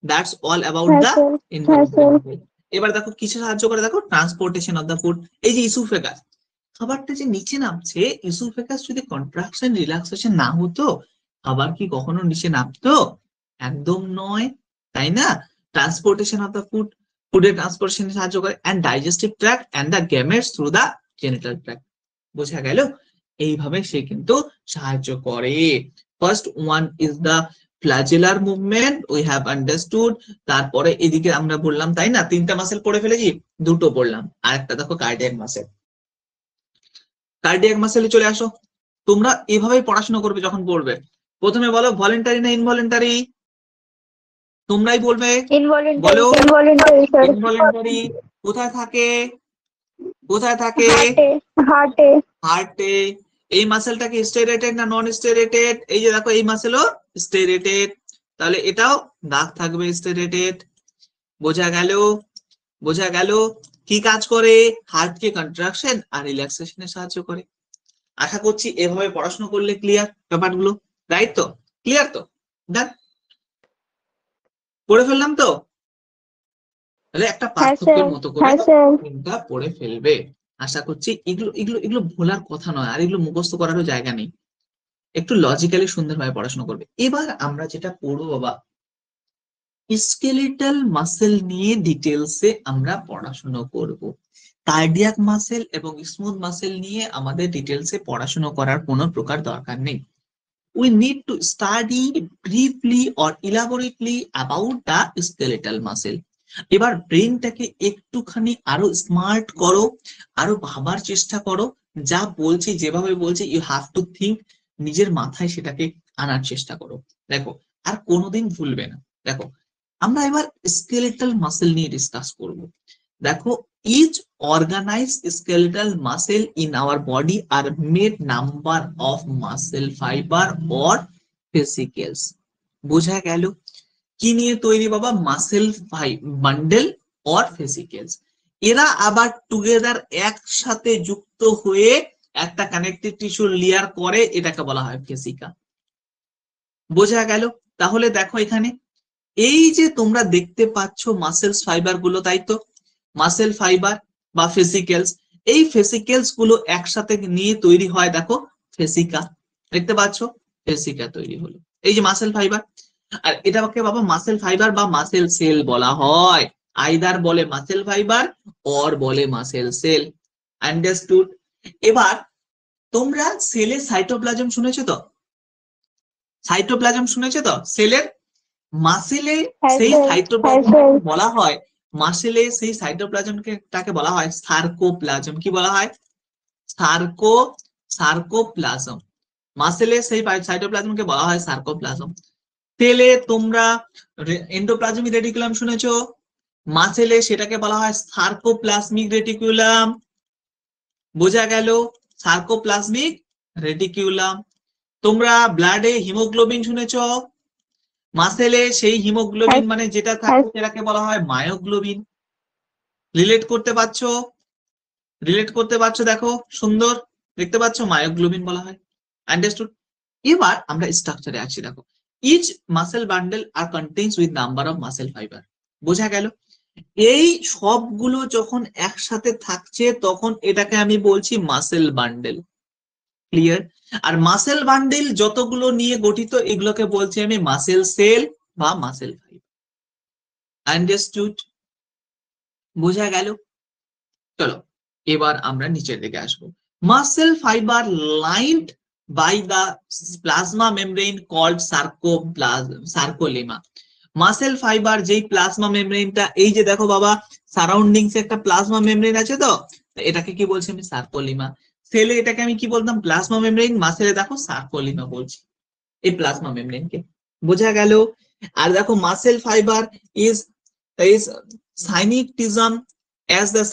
A: That's all about the involuntary. এবার দেখো কিসে সাহায্য করে? দেখো ট্রান্সপোর্টেশন অফ দা ফুড। এই যে ইসোফেগাস, খাবারটা যে নিচে নামছে, ইসোফেগাস যদি কন্ট্রাকশন রিল্যাক্সেশন না হতো খাবার কি কখনো নিচে নামতো? একদম নয়, তাই না? ট্রান্সপোর্টেশন অফ দা ফুডের ট্রান্সপোর্টেশনে সাহায্য করে, and digestive tract and the gametes through the genital tract, বোঝা গেল। এইভাবে সে কিন্তু সাহায্য করে। First one is the flagellar movement, we have understood. তারপরে এদিকে আমরা বললাম, তাই না, তিনটা মাসেল পড়ে ফেলেছি, দুটো পড়লাম, আর একটা দেখো কার্ডিয়াক মাসেল। কার্ডিয়াক মাসেলে চলে আসো। তোমরা এভাবেই পড়াশোনা করবে যখন পড়বে। প্রথমে বলো ভলেন্টারি না ইনভলেন্টারি? তোমরাই বলবে, বলো। ইনভলেন্টারি। কোথায় থাকে? কোথায় থাকে? হার্টে। এই মাসেলটা কি স্টেরেটেড না নন স্টেরেটেড? এই যে দেখো এই মাসেলও স্টেরেটেড, তাহলে এটাও দাগ থাকবে স্টেরেটেড, বোঝা গেল। বোঝা গেল। কি কাজ করে? হার্টকে কন্ট্রাকশন আর রিল্যাক্সেশনে সাহায্য করে। আশা করছি এভাবে পড়াশোনা করলে ক্লিয়ার ব্যাপারগুলো, রাইট তো? ক্লিয়ার তো? ডান, পড়ে ফেললাম তো? তাহলে একটা পার্থক্যের মতো করে তিনটা পড়ে ফেলবে। আশা করছি এগুলো এগুলো এগুলো ভোলার কথা নয়, আর এগুলো মুখস্থ করারও জায়গা নেই। একটু লজিক্যালি সুন্দরভাবে পড়াশোনা করবে। এবার আমরা যেটা পড়বো বাবা, স্কেলেটাল মাসেল নিয়ে ডিটেলসে আমরা পড়াশোনা করব। কার্ডিয়াক মাসেল এবং স্মুথ মাসেল নিয়ে আমাদের ডিটেলসে পড়াশোনা করার কোনো প্রকার দরকার নেই। We need to study briefly or elaborately about the skeletal muscle. এবার ব্রেনটাকে একটুখানি আরো স্মার্ট করো, আরো ভাবার চেষ্টা করো। যা বলছি, যেভাবে বলছি, ইউ হ্যাভ টু থিঙ্ক, নিজের মাথায় সেটাকে আনার চেষ্টা করো। দেখো আর কোনোদিন ভুলবে না। দেখো আমরা এবার স্কেলেটাল মাসেল নিয়ে ডিসকাস করব। দেখো each organized skeletal muscle in our body are made number of muscle fiber or fascicles. বোঝা গেল কি নিয়ে তৈরি বাবা? Muscle bundle or fascicles. এরা আবার টুগেদার একসাথে যুক্ত হয়ে একটা কানেক্টিভ টিস্যু লেয়ার করে, এটাকে বলা হয় ফেসিকা। বোঝা গেল? তাহলে দেখো এখানে এই যে তোমরা দেখতে পাচ্ছ মাসেলস ফাইবার গুলো, তাই তো? মাসেল ফাইবার বা ফেসিকেলস, এই ফেসিকেলস গুলো একসাথে নিয়ে তৈরি হয় দেখো ফেসিকা। দেখতে পাচ্ছ? ফেসিকা তৈরি হলো, এই যে মাসেল ফাইবার। আর এটাকে বাবা মাসেল ফাইবার বা মাসেল সেল বলা হয়। আইদার বলে মাসেল ফাইবার অর বলে মাসেল সেল। আন্ডারস্টুড? এবার তোমরা সেলের সাইটোপ্লাজম শুনেছো তো? সাইটোপ্লাজম শুনেছো তো সেলের? মাসেলে সেই সাইটোপ্লাজম বলা হয়, মাসেলে সেই সাইটোপ্লাজমকে তাকে বলা হয় সার্কোপ্লাজম। কি বলা হয়? সার্কোপ্লাজম। মাসেলে সেই সাইটোপ্লাজমকে বলা হয় সার্কোপ্লাজম। সেলে তোমরা এন্ডোপ্লাজমিক রেটিকুলাম শুনেছো, মাসেলে সেটাকে বলা হয় সার্কোপ্লাজমিক রেটিকুলাম। বোঝা গেল? Sarcoplasmic reticulum. তোমরা ব্লাডে হিমোগ্লোবিন শুনেছো, মাসেলে সেই হিমোগ্লোবিন মানে যেটা থাকে সেটাকে বলা হয় মায়োগ্লোবিন। রিলেট করতে পারছো? রিলেট করতে পারছো? দেখো সুন্দর দেখতে পাচ্ছ, মায়োগ্লোবিন বলা হয়। আন্ডারস্টুড? এবার আমরা স্ট্রাকচারে আছি, দেখো each muscle bundle are contains with number of muscle fibre. বোঝা গেল? এই সবগুলো যখন একসাথে থাকছে তখন এটাকে আমি বলছি মাসেল বান্ডেল। ক্লিয়ার? আর মাসেল বান্ডেল যতগুলো নিয়ে গঠিত এগুলোকে বলছি আমি মাসেল সেল বা মাসেল ফাইবার। আন্ডারস্টুড? বোঝা গেল? চলো এবার আমরা নিচের দিকে আসবো। Muscle fibre lined by the plasma membrane called sarcolemma. Muscle fibre যেই প্লাজমা মেমব্রেনটা, এই যে দেখো বাবা সারাউন্ডিংস একটা প্লাজমা মেমব্রেন আছে তো, এটাকে কি বলছি আমি? সার্কোলিমা। সেলে এটাকে আমি কি বলতাম? Plasma membrane. মাসেলে দেখো সার্কোলিমা বলছি এই প্লাজমা মেমব্রেনকে। বোঝা গেল? আর দেখো muscle fibre is synectism as the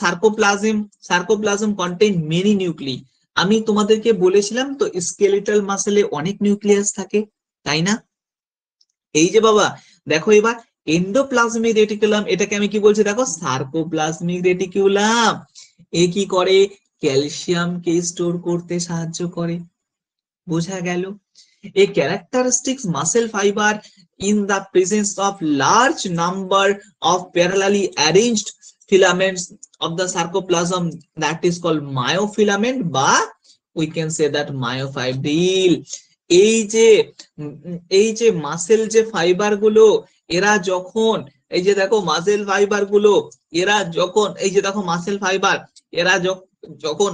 A: sarcoplasm contain many nuclei. আমি তোমাদেরকে বলেছিলাম তো স্কেলিটাল মাসেলে অনেক নিউক্লিয়াস থাকে, তাই না? এই যে বাবা দেখো এবার এন্ডোপ্লাজমিক রেটিকুলাম, এটাকে আমি কি বলছি? দেখো সার্কোপ্লাজমিক রেটিকুলাম। এ কি করে? ক্যালসিয়ামকে স্টোর করতে সাহায্য করে। বোঝা গেল? A characteristic muscle fiber in the presence of large number of parallelly arranged filaments of the sarcoplasm, that is called myofilament, বা we can say that myofibril. এই যে মাসেল যে ফাইবার গুলো, এরা যখন এই যে দেখো মাসেল ফাইবার গুলো, এরা যখন এই যে দেখো মাসেল ফাইবার, এরা যখন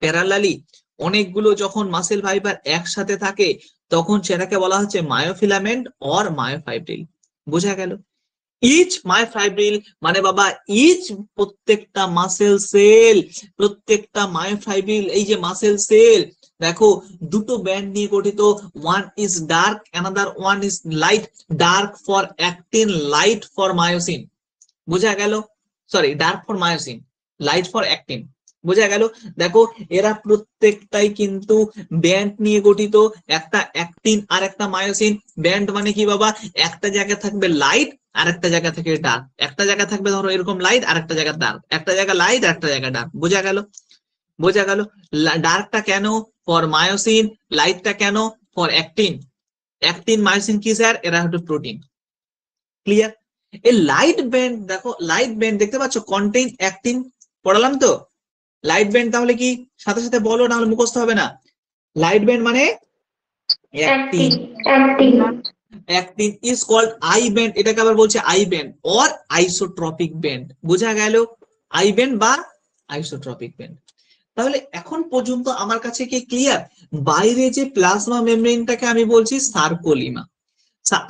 A: প্যারালালি অনেকগুলো যখন মাসেল ফাইবার একসাথে থাকে তখন সেটাকে বলা হচ্ছে মায়োফিলামেন্ট অর মায়োফাইব্রিল। বোঝা গেল? ইচ মায়োফাইব্রিল মানে বাবা ইচ প্রত্যেকটা মাসেল সেল, প্রত্যেকটা মায়োফাইব্রিল এই যে মাসেল সেল দেখো দুটো ব্যান্ড নিয়ে গঠিত। One is dark, another one is light. Dark for actin, light for myosin. বোঝা গেল? Sorry, dark for myosin, light for actin. বোঝা গেল? দেখো এরা প্রত্যেকটাই কিন্তু ব্যান্ড নিয়ে গঠিত, একটা অ্যাক্টিন আর একটা মায়োসিন। ব্যান্ড মানে কি বাবা? একটা জায়গায় থাকবে লাইট আর একটা জায়গা থেকে ডার্ক, একটা জায়গা থাকবে ধরো এরকম লাইট আর একটা জায়গা ডার্ক, একটা জায়গা লাইট আর একটা জায়গা ডার্ক। বোঝা গেল? বোঝা গেল? ডার্কটা কেন? For myosin. লাইটটা কেন? For actin. অ্যাক্টিন মায়োসিন কি স্যার? এরা হচ্ছে প্রোটিন। ক্লিয়ার? এই লাইট ব্যান্ড দেখো, লাইট ব্যান্ড দেখতে পাচ্ছ কন্টেইন অ্যাক্টিন। পড়ালাম তো লাইট ব্যান্ড, তাহলে কি সাথে সাথে বলো, না হলে মুখস্থ হবে না। লাইট ব্যান্ড মানে actin. Actin is called I band, এটাকে আবার বলছে I band or isotropic band. বোঝা গেল? আই ব্যান্ড বা আইসোট্রপিক ব্যান্ড। তাহলে এখন পর্যন্ত আমার কাছে কি ক্লিয়ার? বাইরে যে প্লাজমা মেমব্রেনটাকে আমি বলছি সার্কোলিমা,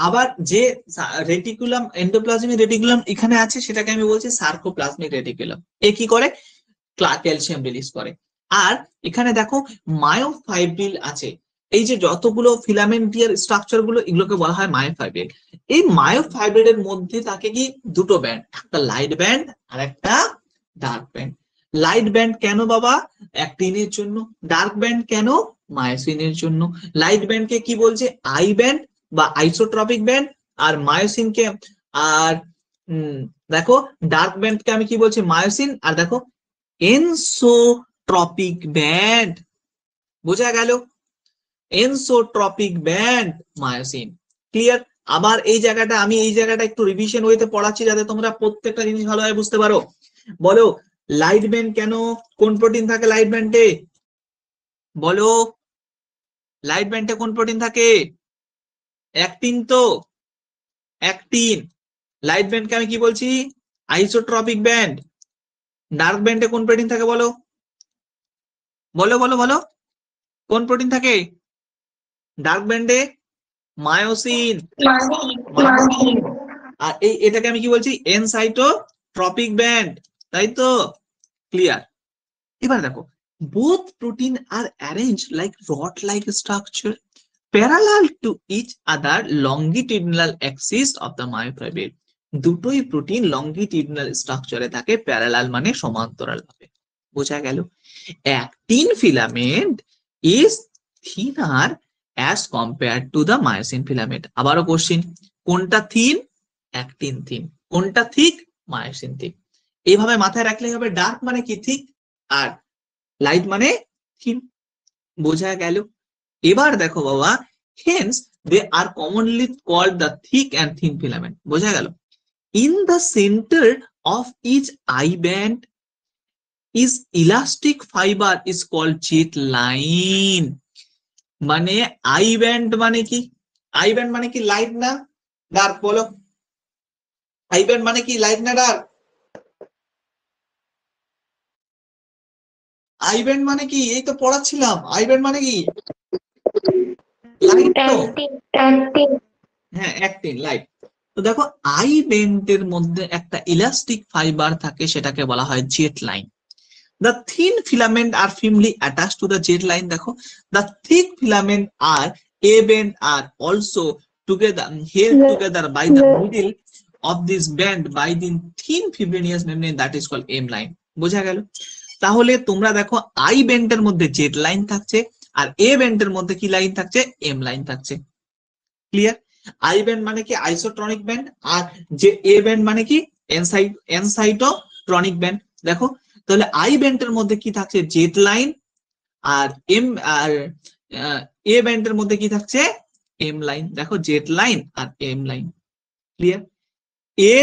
A: আবার যে রেটিকুলাম এন্ডোপ্লাজমিক রেটিকুলাম এখানে আছে সেটাকে আমি বলছি সার্কোপ্লাজমিক রেটিকুলাম। এ কি করে? ক্যালসিয়াম রিলিজ করে। আর এখানে দেখো মায়োফাইব্রিল আছে, এই যে যতগুলো ফিলামেন্টিয়ার স্ট্রাকচার গুলো, এগুলোকে বলা হয় মায়োফাইব্রিল। এই মায়োফাইব্রিলের মধ্যে থাকে কি দুটো ব্যান্ড, একটা লাইট ব্যান্ড আর একটা ডার্ক ব্যান্ড। লাইট ব্যান্ড কেন বাবা? অ্যাক্টিনের জন্য। ডার্ক ব্যান্ড কেন? মায়োসিনের জন্য। লাইট ব্যান্ডকে কি বলছে? আই ব্যান্ড বা আইসোট্রপিক ব্যান্ড, আর মায়োসিনকে আর দেখো ডার্ক ব্যান্ডকে আমি কি বলছি? মায়োসিন। আর দেখো এনসোট্রপিক ব্যান্ড, বোঝা গেল? এনসোট্রপিক ব্যান্ড মায়োসিন। ক্লিয়ার? আবার এই জায়গাটা আমি একটু রিভিশন ওয়েতে পড়াচ্ছি যাতে তোমরা প্রত্যেকটা জিনিস ভালোভাবে বুঝতে পারো। বলো লাইট ব্যান্ড কেন? কোন প্রোটিন থাকে লাইট ব্যান্ডে? বলো লাইট ব্যান্ডে কোন প্রোটিন থাকে? অ্যাক্টিন তো, অ্যাক্টিন। লাইট ব্যান্ডকে আমি কি বলছি? Isotropic band. ডার্ক ব্যান্ডে কোন প্রোটিন থাকে বলো? বলো বলো বলো, কোন প্রোটিন থাকে ডার্ক ব্যান্ডে? মায়োসিন। আর এটাকে আমি কি বলছি? এনসাইটোট্রপিক ব্যান্ড, তাই তো? ক্লিয়ার? এবার দেখো both protein are arranged like rod-like structure parallel to each other longitudinal axis of the myofibril. দুটোই প্রোটিন লংগিটিউডিনাল স্ট্রাকচারে থাকে, প্যারালাল মানে সমান্তরাল ভাবে। বোঝা গেল? Actin filament is thinner as compared to the myosin filament. আবারও কোশ্চিন, কোনটা থিন? Actin thin. কোনটা থিক? Myosin thick. এইভাবে মাথায় রাখলেই হবে। ডার্ক মানে কি? থিক। আর লাইট মানে থিন। বোঝা গেল? এবার দেখো বাবা, hence they are commonly called the thick and thin filament. বোঝা গেল? In the centre of each I band is elastic fibre is called Z line. মানে আই ব্যান্ড মানে কি? আই ব্যান্ড মানে কি? লাইট না ডার্ক? বলো আই ব্যান্ড মানে কি? লাইট না ডার্ক? আই ব্যান্ড মানে কি? এই তো পড়াচ্ছিলাম। আই ব্যান্ড মানে কি? লাইট তো। হ্যাঁ, অ্যাক্টিন, লাইট। তো দেখো আই ব্যান্ডের মধ্যে একটা ইলাস্টিক ফাইবার থাকে, সেটাকে বলা হয় jet line. The thin filament are firmly attached to the jet line. দেখো the thick filament are A band are also together held together by the middle of this band by the thin fibrinous membrane that is called M line. বোঝা গেল? তাহলে তোমরা দেখো I ব্যান্ডের মধ্যে jet line থাকছে, আর এ ব্যান্ডের মধ্যে কি লাইন থাকছে? এম লাইন থাকছে। ক্লিয়ার? আই ব্যান্ড মানে কি? আইসোট্রনিক ব্যান্ড। আর যে এ ব্যান্ড মানে কি? এনসাইটোট্রনিক ব্যান্ড। দেখো তাহলে আই ব্যান্ডের মধ্যে কি থাকছে? Jet line. আর এ ব্যান্ডের মধ্যে কি থাকছে? M line. দেখো জেট লাইন আর M line. Clear? A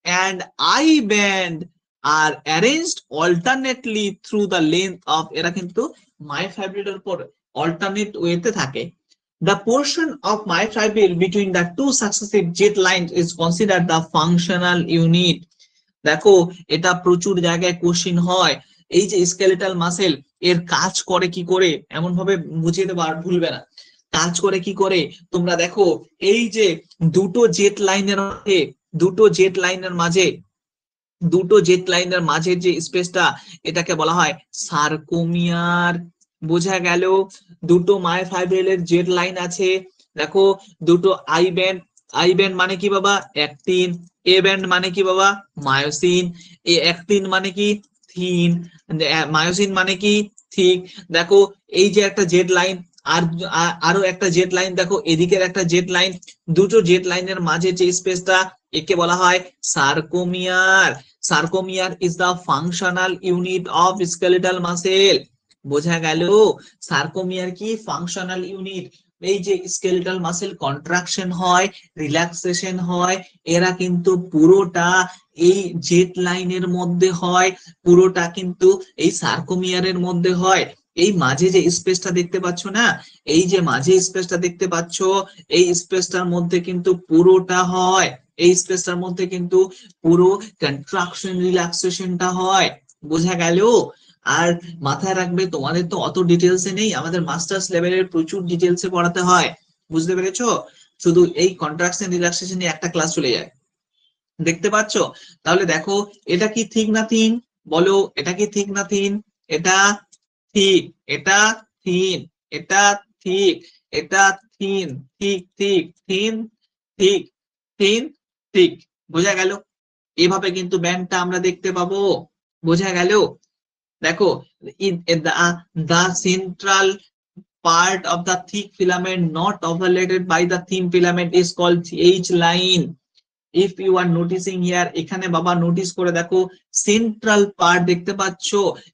A: and I band are arranged alternately through the length of, এরা কিন্তু মায়োফাইব্রিলের উপর alternate ওয়েতে থাকে। The portion of myofibril between the two successive jet lines is considered the functional unit. দেখো এটা প্রচুর জায়গায় কোশ্চিন হয়। এই যে স্কেলেটাল মাসেল, এর কাজ করে কি করে, এমন ভাবে বুঝিয়ে দেবো, আর ভুলবে না। কাজ করে কি করে তোমরা দেখো, এই যে দুটো জেট লাইনের মাঝে যে স্পেসটা, এটাকে বলা হয় সার্কোমিয়ার। বোঝা গেল? দুটো মায়োফাইব্রিলের জেট লাইন আছে। দেখো দুটো আই ব্যান্ড মানে কি বাবা? অ্যাক্টিন। এ ব্যান্ড মানে কি বাবা? মায়োসিন। এ অ্যাক্টিন মানে কি? থিন। মায়োসিন মানে কি? থিক। দেখো এই যে একটা জেট লাইন, আর আরো একটা জেট লাইন, দেখো এদিকের একটা জেট লাইন, দুটো জেট লাইনের মাঝে যে স্পেসটা, একে বলা হয় sarcomere. Sarcomere is the functional unit of skeletal muscle. বোঝা গেল? সার্কোমিয়ার কি? Functional unit. এই যে স্কেলেটাল মাসেল কন্ট্রাকশন হয়, রিল্যাক্সেশন হয়, এরা কিন্তু পুরোটা এই জেট লাইনের মধ্যে হয়, পুরোটা কিন্তু এই সার্কোমিয়ারের মধ্যে হয়। এই মাঝে যে স্পেসটা দেখতে পাচ্ছ না, এই যে মাঝে স্পেসটা দেখতে পাচ্ছ, এই স্পেসটার মধ্যে কিন্তু পুরোটা হয়, এই স্পেসটার মধ্যে কিন্তু পুরো কন্ট্রাকশন রিল্যাক্সেশনটা হয়। বোঝা গেল? আর মাথায় রাখবে, তোমাদের তো অত ডিটেলসে নেই, আমাদের মাস্টার্স লেভেলের প্রচুর ডিটেলসে পড়াতে হয়। বুঝতে পেরেছো? শুধু এই কন্ট্রাকশন রিল্যাক্সেশন নিয়ে একটা ক্লাস চলে যায়। দেখতে পাচ্ছ? তাহলে দেখো এটা কি থিক না থিন? বলো এটা কি থিক না থিন? এটা থিক, এটা থিন, এটা ঠিক, এটা থিন, ঠিক ঠিক, থিন ঠিক, থিন ঠিক, বোঝা গেল? এভাবে কিন্তু ব্যান্ডটা আমরা দেখতে পাবো, বোঝা গেল? দেখো, the central part of the thick filament not overlapped by the thin filament is called H line. If you are noticing here, এখানে বাবা নোটিস করে দেখো সেন্ট্রাল পার্ট দেখতে পাচ্ছ,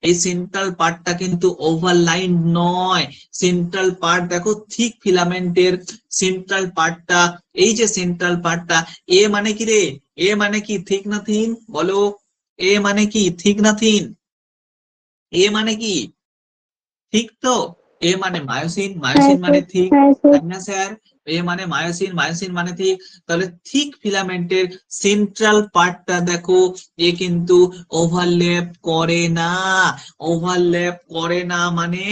A: এই সেন্ট্রাল পার্টটা কিন্তু ওভারলাইন নয়। সেন্ট্রাল পার্ট দেখো থিক ফিলামেন্টের সেন্ট্রাল পার্টটা, এই যে সেন্ট্রাল পার্টটা, এ মানে কি রে? এ মানে কি থিক না থিন? বলো, এ মানে কি থিক না থিন? এ মানে কি ঠিক তো? এ মানে মায়োসিন, মায়োসিন মানে ঠিক, তাই না স্যার? এ মানে মায়োসিন, মায়োসিন মানে ঠিক। তাহলে থিক ফিলামেন্টের সেন্ট্রাল পার্টটা দেখো, এ কিন্তু ওভারল্যাপ করে না। ওভারল্যাপ করে না মানে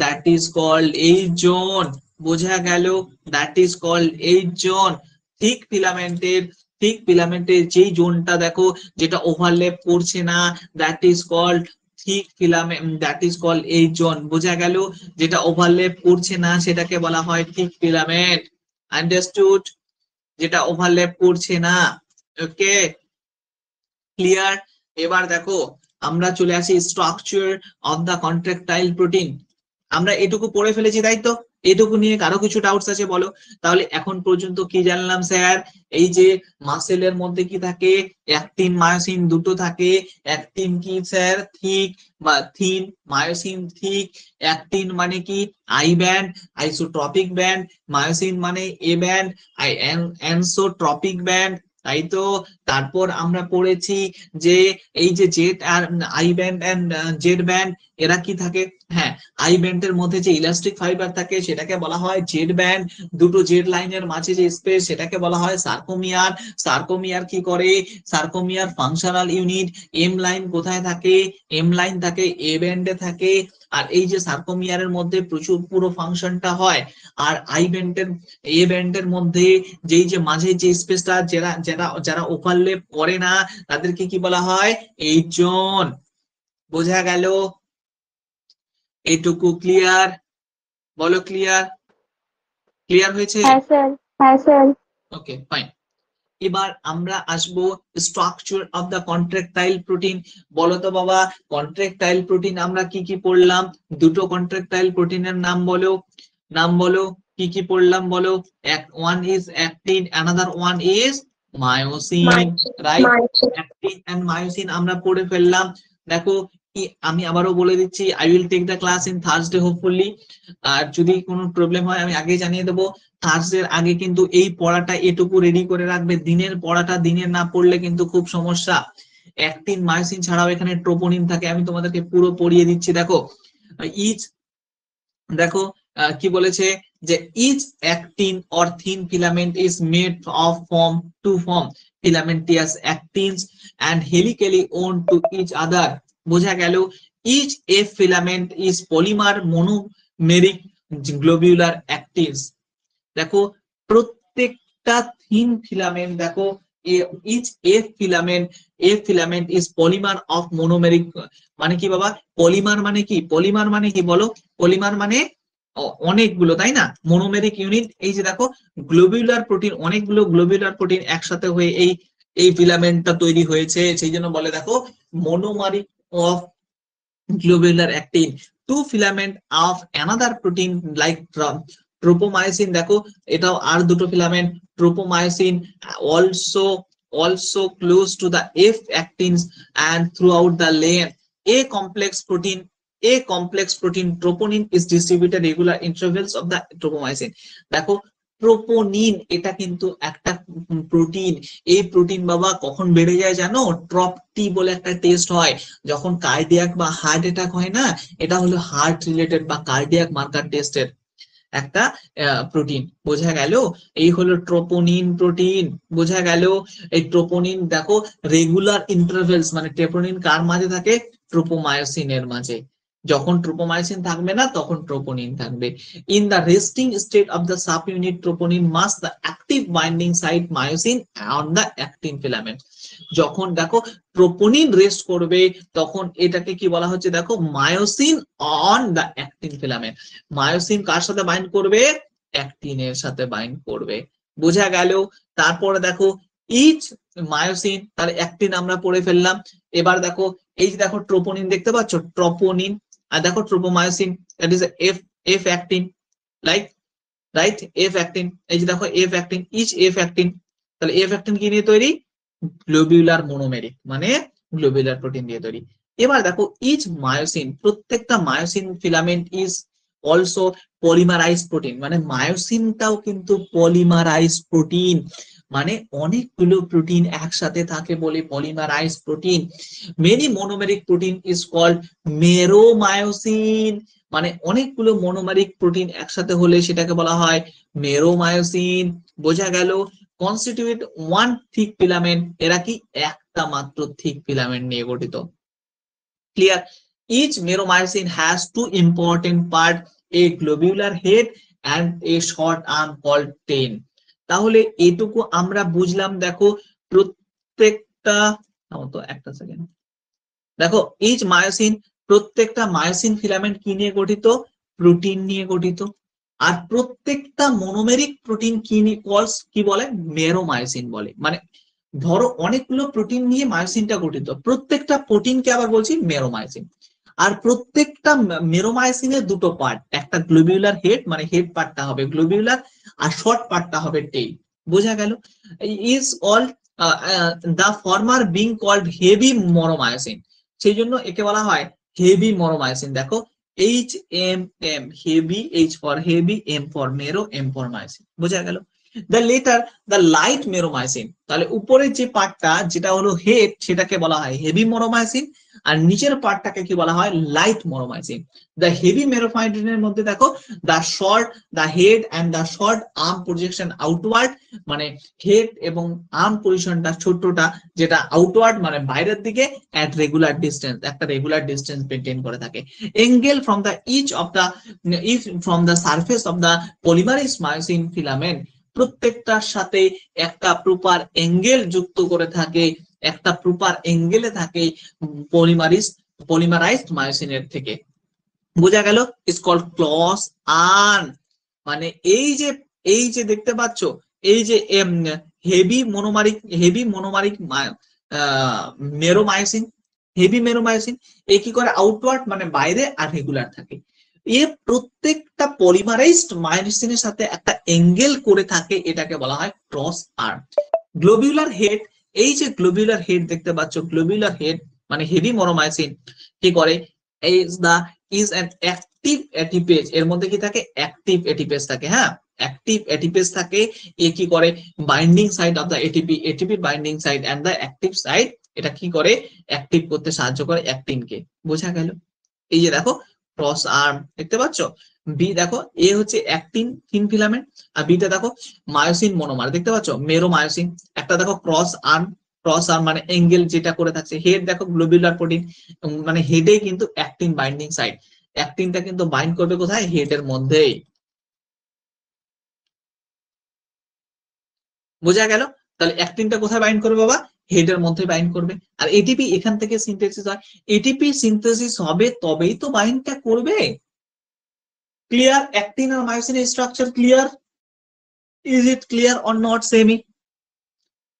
A: that is called H zone, বোঝা গেল? That is called H zone. Thick ফিলামেন্টের যেই জোনটা দেখো যেটা ওভারল্যাপ করছে না, that is called thick filament, that is called এই জোন, বোঝা গেল? যেটা ওভারল্যাপ করছে না সেটাকে বলা হয় থিক ফিলামেন্ট, আন্ডারস্টুড? যেটা ওভারল্যাপ করছে না, ওকে, ক্লিয়ার? এবার দেখো আমরা চলে আসি structure of the contractile protein. আমরা এটুকু পড়ে ফেলেছি, তাই তো? এটুকু নিয়ে কারো কিছু ডাউটস আছে বলো? তাহলে এখন পর্যন্ত কি জানলাম স্যার? এই যে মাসেলের মধ্যে কি থাকে? অ্যাক্টিন মায়োসিন দুটো থাকে। অ্যাক্টিন কি স্যার? থিক বা থিন, মায়োসিন থিক। অ্যাক্টিন মানে কি? I band, isotropic band. Myosin মানে এ ব্যান্ড, অ্যানসোট্রপিক ব্যান্ড, তাই তো? তারপর আমরা পড়েছি যে এই যে জেড আর I band and Z band, এরা কি থাকে? হ্যাঁ, আই ব্যান্ডের মধ্যে যে ইলাস্টিক ফাইবার থাকে সেটাকে বলা হয় জেড ব্যান্ড। দুটো জেড লাইনের মাঝে যে স্পেস সেটাকে বলা হয় সার্কোমিয়ার। সার্কোমিয়ার কি করে? সার্কোমিয়ার ফাংশনাল ইউনিট। এম লাইন কোথায় থাকে? এম লাইন থাকে এ ব্যান্ডে থাকে। আর এই যে সার্কোমিয়ারের মধ্যে প্রচুর পুরো ফাংশনটা হয়। আর আই ব্যান্ডের, এ ব্যান্ডের মধ্যে যেই যে মাঝে যে স্পেসটা, যারা যারা যারা ওভারল্যাপ করে না তাদেরকে কি বলা হয়? এইচ জোন, বোঝা গেল? এটুকু ক্লিয়ার? বলো ক্লিয়ার? ক্লিয়ার হয়েছে?
B: হ্যাঁ স্যার, হ্যাঁ স্যার।
A: ওকে, ফাইন। এবার আমরা আসবো structure of the contractile protein. বলো তো বাবা, কন্ট্রাকটাইল প্রোটিন আমরা কি কি পড়লাম? দুটো কন্ট্রাকটাইল প্রোটিনের নাম বলো, নাম বলো, কি কি পড়লাম বলো? One is actin, another one is myosin, right? Actin and myosin আমরা পড়ে ফেললাম। দেখো আমি আবারও বলে দিচ্ছি, I will take the class in Thursday hopefully. আর যদি কোনো প্রবলেম হয় আমি আগে জানিয়ে দেবো। থার্সডের আগে কিন্তু এই পড়াটা এটুকু রেডি করে রাখবে। দিনের পড়াটা দিনে না পড়লে কিন্তু খুব সমস্যা। অ্যাক্টিন মায়োসিন ছাড়াও এখানে ট্রোপোনিন থাকে, আমি তোমাদেরকে পুরো পড়িয়ে দিচ্ছি। দেখো ইচ, দেখো কি বলেছে যে each actin or thin filament is made of form two form filamentous actins and helically owned to each other, বোঝা গেল? each F filament is polymer monomeric globular actins। দেখো প্রত্যেকটা থিন ফিলামেন্ট, দেখো each F filament is polymer of monomeric, মানে কি বাবা? Polymer মানে কি? পলিমার মানে কি বলো? পলিমার মানে অনেকগুলো, তাই না? মোনোমেরিক ইউনিট, এই যে দেখো গ্লোবিউলার প্রোটিন, অনেকগুলো গ্লোবিউলার প্রোটিন একসাথে হয়ে এই এই ফিলামেন্টটা তৈরি হয়েছে, সেই জন্য বলে দেখো মোনোমারিক of globular actin, two filament of another protein like tropomyosin, দেখো এটাও আর দুটো filament tropomyosin, also close to the F actins and throughout the length. A complex protein troponin is distributed regular intervals of the tropomyosin। দেখো troponin এটা কিন্তু একটা protein. এই protein বাবা কখন বেড়ে যায় জানো? ট্রপটি বলে একটা টেস্ট হয় যখন কার্ডিয়াক বা হার্ট অ্যাটাক হয় না, এটা হলো হার্ট রিলেটেড বা কার্ডিয়াক মার্কার টেস্টের একটা প্রোটিন, বোঝা গেল? এই হলো ট্রোপোনিন প্রোটিন, বোঝা গেল? এই ট্রোপোনিন দেখো রেগুলার ইন্টারভেলস, মানে ট্রোপোনিন কার মাঝে থাকে? ট্রোপোমায়োসিনের মাঝে। যখন ট্রোপোমাইসিন থাকবে না তখন ট্রোপোনিন থাকবে। In the resting state of the subunit troponin must the active binding site myosin on the actin filament. যখন দেখো ট্রোপোনিন রেস্ট করবে তখন এটাকে কি বলা হচ্ছে, দেখো myosin on the actin filament. Myosin কার সাথে বাইন্ড করবে, অ্যাক্টিনের সাথে বাইন্ড করবে। বোঝা গেল? তারপরে দেখো ইচ মায়োসিন, তাহলে অ্যাক্টিন আমরা পড়ে ফেললাম। এবার দেখো এই যে দেখো ট্রোপোনিন দেখতে পাচ্ছ, ট্রোপোনিন, আর দেখো tropomyosin, that is F actin, like right, F actin. এই যে দেখো F actin, each F actin. তাহলে এফ অ্যাক্টিন কি নিয়ে তৈরি, গ্লোবিউলার মোনোমেরিক, মানে গ্লোবিউলার প্রোটিন দিয়ে তৈরি। এবার দেখো ইচ মায়োসিন, প্রত্যেকটা myosin filament is also polymerise protein, মানে মায়োসিনটাও কিন্তু পলিমারাইজ প্রোটিন, মানে অনেকগুলো প্রোটিন একসাথে থাকে বলে polymerize protein. Many monomeric protein is called meromyosin, মানে অনেকগুলো মোনোমেরিক প্রোটিন একসাথে হলে সেটাকে বলা হয় মেরোমায়োসিন। বোঝা গেল? কনস্টিটিউট ওয়ান থিক ফিলামেন্ট, এরা কি একটা মাত্র থিক ফিলামেন্ট নিয়ে গঠিত। Clear? Each meromyosin has two important part, a globular head and a short arm called tail. তাহলে এটুকু আমরা বুঝলাম। দেখো প্রত্যেকটা, তো একটা সেকেন্ড, দেখো ইচ মায়োসিন, প্রত্যেকটা মায়োসিন ফিলামেন্ট কি নিয়ে গঠিত, প্রোটিন নিয়ে গঠিত। আর প্রত্যেকটা মোনোমেরিক প্রোটিন কি বলে, মেরোমায়োসিন বলে। মানে ধরো অনেকগুলো প্রোটিন নিয়ে মায়োসিনটা গঠিত, প্রত্যেকটা প্রোটিনকে আবার বলছি মেরোমায়োসিন। আর প্রত্যেকটা মেরোমায়োসিনের দুটো পার্ট, একটা গ্লোবিউলার হেড, মানে হেড পার্টটা হবে গ্লোবিউলার, আর শর্ট পার্টটা হবে টেইল। বোঝা গেল? Is all the former being called heavy monomyosin, সেই জন্য একে বলা হয় হেভি মোনোমায়োসিন। দেখো H M M, heavy, H for heavy, M for mero, M for myosin. বোঝা গেল? The latter the light meromyosin, তাহলে উপরের যে পার্টটা যেটা হলো হেড সেটাকে বলা হয় হেভি মোনোমায়োসিন, আর নিচের পার্টটাকে কি বলা হয়, লাইট মোনোমায়োসিন। দ্য হেভি মেরোমায়োসিনের মধ্যে দেখো the head and the short arm projection outward, মানে হেড এবং আর্ম পজিশনটা ছোটটা, যেটা আউটওয়ার্ড মানে বাইরের দিকে, এট রেগুলার ডিস্টেন্স, একটা রেগুলার ডিস্টেন্স মেনটেন করে থাকে। Angle from the from the surface of the polymerise myosin filament, প্রত্যেকটার সাথে একটা প্রপার এঙ্গেল যুক্ত করে থাকে, একটা প্রপার এঙ্গেলে থাকে পলিমারাইজড মায়োসিনের থেকে। বোঝা গেল? ইজ কল্ড ক্লস আর্ম, মানে এই যে দেখতে পাচ্ছ, এই যে হেভি মোনোমারিক মেরোমায়োসিন, হেভি মেরোমায়োসিন, এ কি করে, আউটওয়ার্ড মানে বাইরে, আর রেগুলার থাকে। এ প্রত্যেকটা পলিমারাইজড মায়োসিনের সাথে একটা এঙ্গেল করে থাকে, এটাকে বলা হয় ক্রস আর্ম। গ্লোবিউলার হেড, এই যে গ্লোবিউলার হেড দেখতে পাচ্ছ, গ্লোবিউলার হেড মানে হেভি মোনোমায়োসিন কি করে, ইজ অ্যান অ্যাক্টিভ এটিপেজ, এর মধ্যে কি থাকে, অ্যাক্টিভ এটিপেজ থাকে। হ্যাঁ, অ্যাক্টিভ এটিপেজ থাকে। এ কি করে, binding site of the ATP binding site and the active site, এটা কি করে, অ্যাক্টিভ করতে সাহায্য করে অ্যাক্টিনকে। বোঝা গেল? এই যে দেখো ক্রস আর্ম দেখতে পাচ্ছ। বি দেখো, এ হচ্ছে অ্যাক্টিন থিন ফিলামেন্ট, আর বিটা দেখো মায়োসিন মনোমার, দেখতে পাচ্ছ মেরোমায়োসিন। একটা দেখো ক্রস আর্ম মানে এঙ্গেল যেটা করে থাকছে। হেড দেখো গ্লোবিউলার প্রোটিন, মানে হেডে কিন্তু অ্যাক্টিন বাইন্ডিং সাইট, অ্যাক্টিনটা কিন্তু বাইন্ড করবে কোথায়, হেডের মধ্যেই। বোঝা গেল? তাহলে অ্যাক্টিনটা কোথায় বাইন্ড করবে বাবা, হেডের মধ্যে বাইন্ড করবে। আর এটিপি এখান থেকে সিনথেসিস হয়, এটিপি সিনথেসিস হবে তবেই তো বাইন্ডটা করবে। ক্লিয়ার? অ্যাক্টিন আর মায়োসিনের structure clear? Is it clear or not Semi?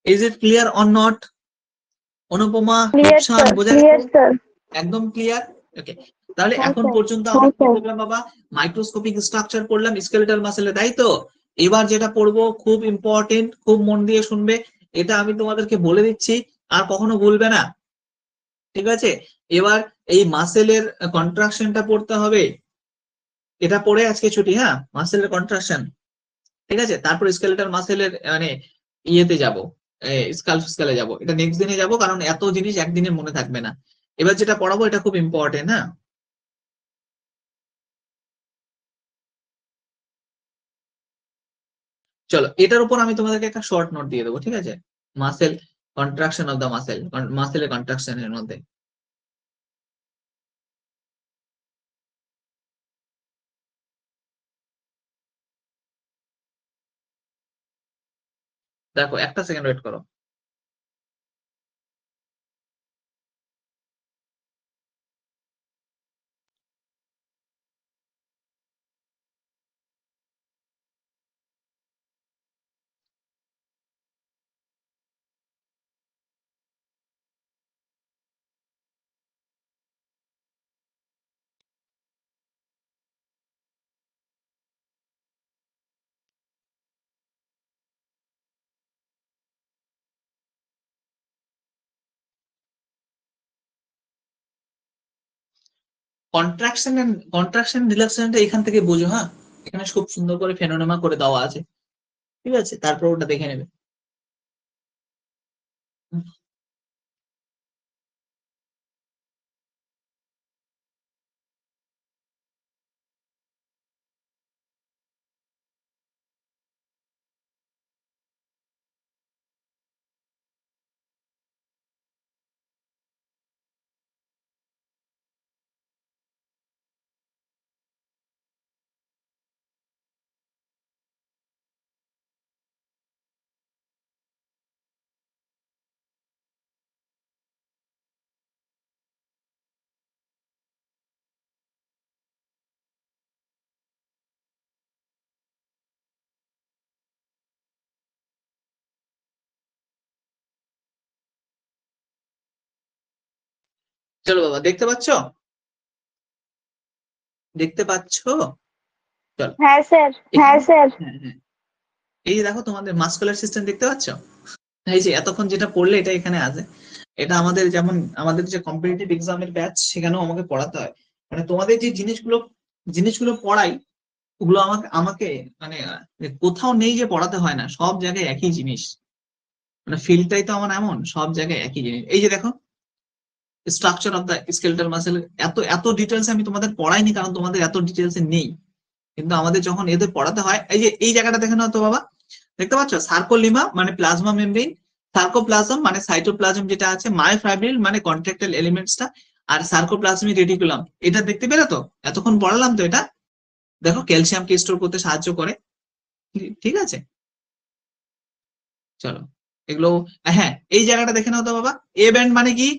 A: Is it clear or not? Anupama, Rupsan, বোঝা গেল? একদম ক্লিয়ার। ওকে, তাহলে এখন পর্যন্ত আমরা কি করলাম বাবা, মাইক্রোস্কোপিক স্ট্রাকচার পড়লাম স্কেলেটাল মাসেলে, তাই তো? এবার যেটা পড়বো খুব ইম্পর্টেন্ট, খুব মন দিয়ে শুনবে, এটা আমি তোমাদেরকে বলে দিচ্ছি, আর কখনো ভুলবে না। ঠিক আছে? এবার এই মাসেলের কন্ট্রাকশনটা পড়তে হবে, এটা পড়ে আজকে ছুটি। হ্যাঁ, মাসেলের কন্ট্রাকশন, ঠিক আছে? তারপর স্কেলেটাল মাসেলের মানে ইয়েতে যাব, স্কালে যাব, এটা নেক্সট দিনে যাব, কারণ এত জিনিস একদিনে মনে থাকবে না। এবার যেটা পড়াবো এটা খুব ইম্পর্টেন্ট। হ্যাঁ, চলো এটার উপর আমি তোমাদেরকে একটা শর্ট নোট দিয়ে দেবো, ঠিক আছে? মাসেল কন্ট্রাকশন অফ দ্য মাসেলের কন্ট্রাকশনের মধ্যে দেখো একটা সেকেন্ড ওয়েট করো। কন্ট্রাকশন রিল্যাক্সেশনটা এখান থেকে বোঝো, হ্যাঁ এখানে খুব সুন্দর করে ফেনোনেমা করে দেওয়া আছে, ঠিক আছে, তারপর ওটা দেখে নেবে। চলো বাবা, দেখতে পাচ্ছ? দেখতে পাচ্ছ? চলো।
B: হ্যাঁ স্যার।
A: হ্যাঁ স্যার। হ্যাঁ হ্যাঁ, এই যে দেখো তোমাদের মাস্কুলার সিস্টেম দেখতে পাচ্ছ? এই যে এতক্ষণ যেটা পড়লে এটা এখানে আছে, এটা আমাদের যেমন আমাদের যে কম্পিটিটিভ এক্সামের ব্যাচ সেখানেও আমাকে পড়াতে হয়। মানে তোমাদের যে জিনিসগুলো জিনিসগুলো পড়াই, ওগুলো আমাকে আমাকে মানে কোথাও নেই যে পড়াতে হয় না, সব জায়গায় একই জিনিস। মানে ফিল্ডটাই তো আমার এমন, সব জায়গায় একই জিনিস। এই যে দেখো structure of the skeletal muscle, এত এত ডিটেলস আমি তোমাদের পড়াইনি কারণ তোমাদের এত ডিটেলস নেই, কিন্তু আমাদের যখন এদের পড়াতে হয়, এই যে এই জায়গাটা দেখে নাও তো বাবা, দেখতে পাচ্ছ? সার্কোলিমা মানে প্লাজমা মেমব্রেন, সার্কোপ্লাজম মানে সাইটোপ্লাজম যেটা আছে, মায়োফাইব্রিল মানে কন্ট্রাক্টাইল এলিমেন্টসটা, আর সার্কোপ্লাজমিক রেটিকুলাম, এটা দেখতে পেলে তো? এতক্ষণ পড়ালাম তো এটা। দেখো ক্যালসিয়ামকে স্টোর করতে সাহায্য করে, ঠিক আছে। চলো এগুলো, হ্যাঁ এই জায়গাটা দেখে নাও তো বাবা, এ ব্যান্ড মানে কি?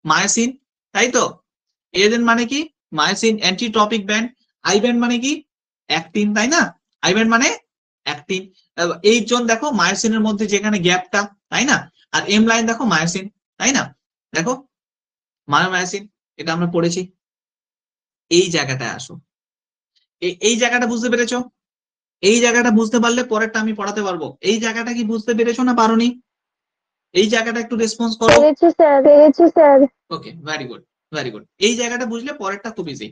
A: মায়োসিন, তাই তো? এ ব্যান্ড মানে কি? Myosin anisotropic band. I band মানে কি? অ্যাক্টিন, তাই না? আই ব্যান্ড মানে অ্যাক্টিন। এই জোন দেখো মায়োসিনের মধ্যে যেখানে গ্যাপটা, তাই না? আর এম লাইন দেখো মায়োসিন, তাই না? দেখো মায়োমায়োসিন, এটা আমরা পড়েছি। এই জায়গাটায় আসো, এই জায়গাটা বুঝতে পেরেছো? এই জায়গাটা বুঝতে পারলে পরেরটা আমি পড়াতে পারবো। এই জায়গাটা কি বুঝতে পেরেছো না পারোনি? এই জায়গাটা একটু রেসপন্স করো।
B: পেরেছি স্যার, পেরেছি স্যার।
A: ওকে, ভেরি গুড, ভেরি গুড। এই জায়গাটা বুঝলে পরেরটা খুব ইজি।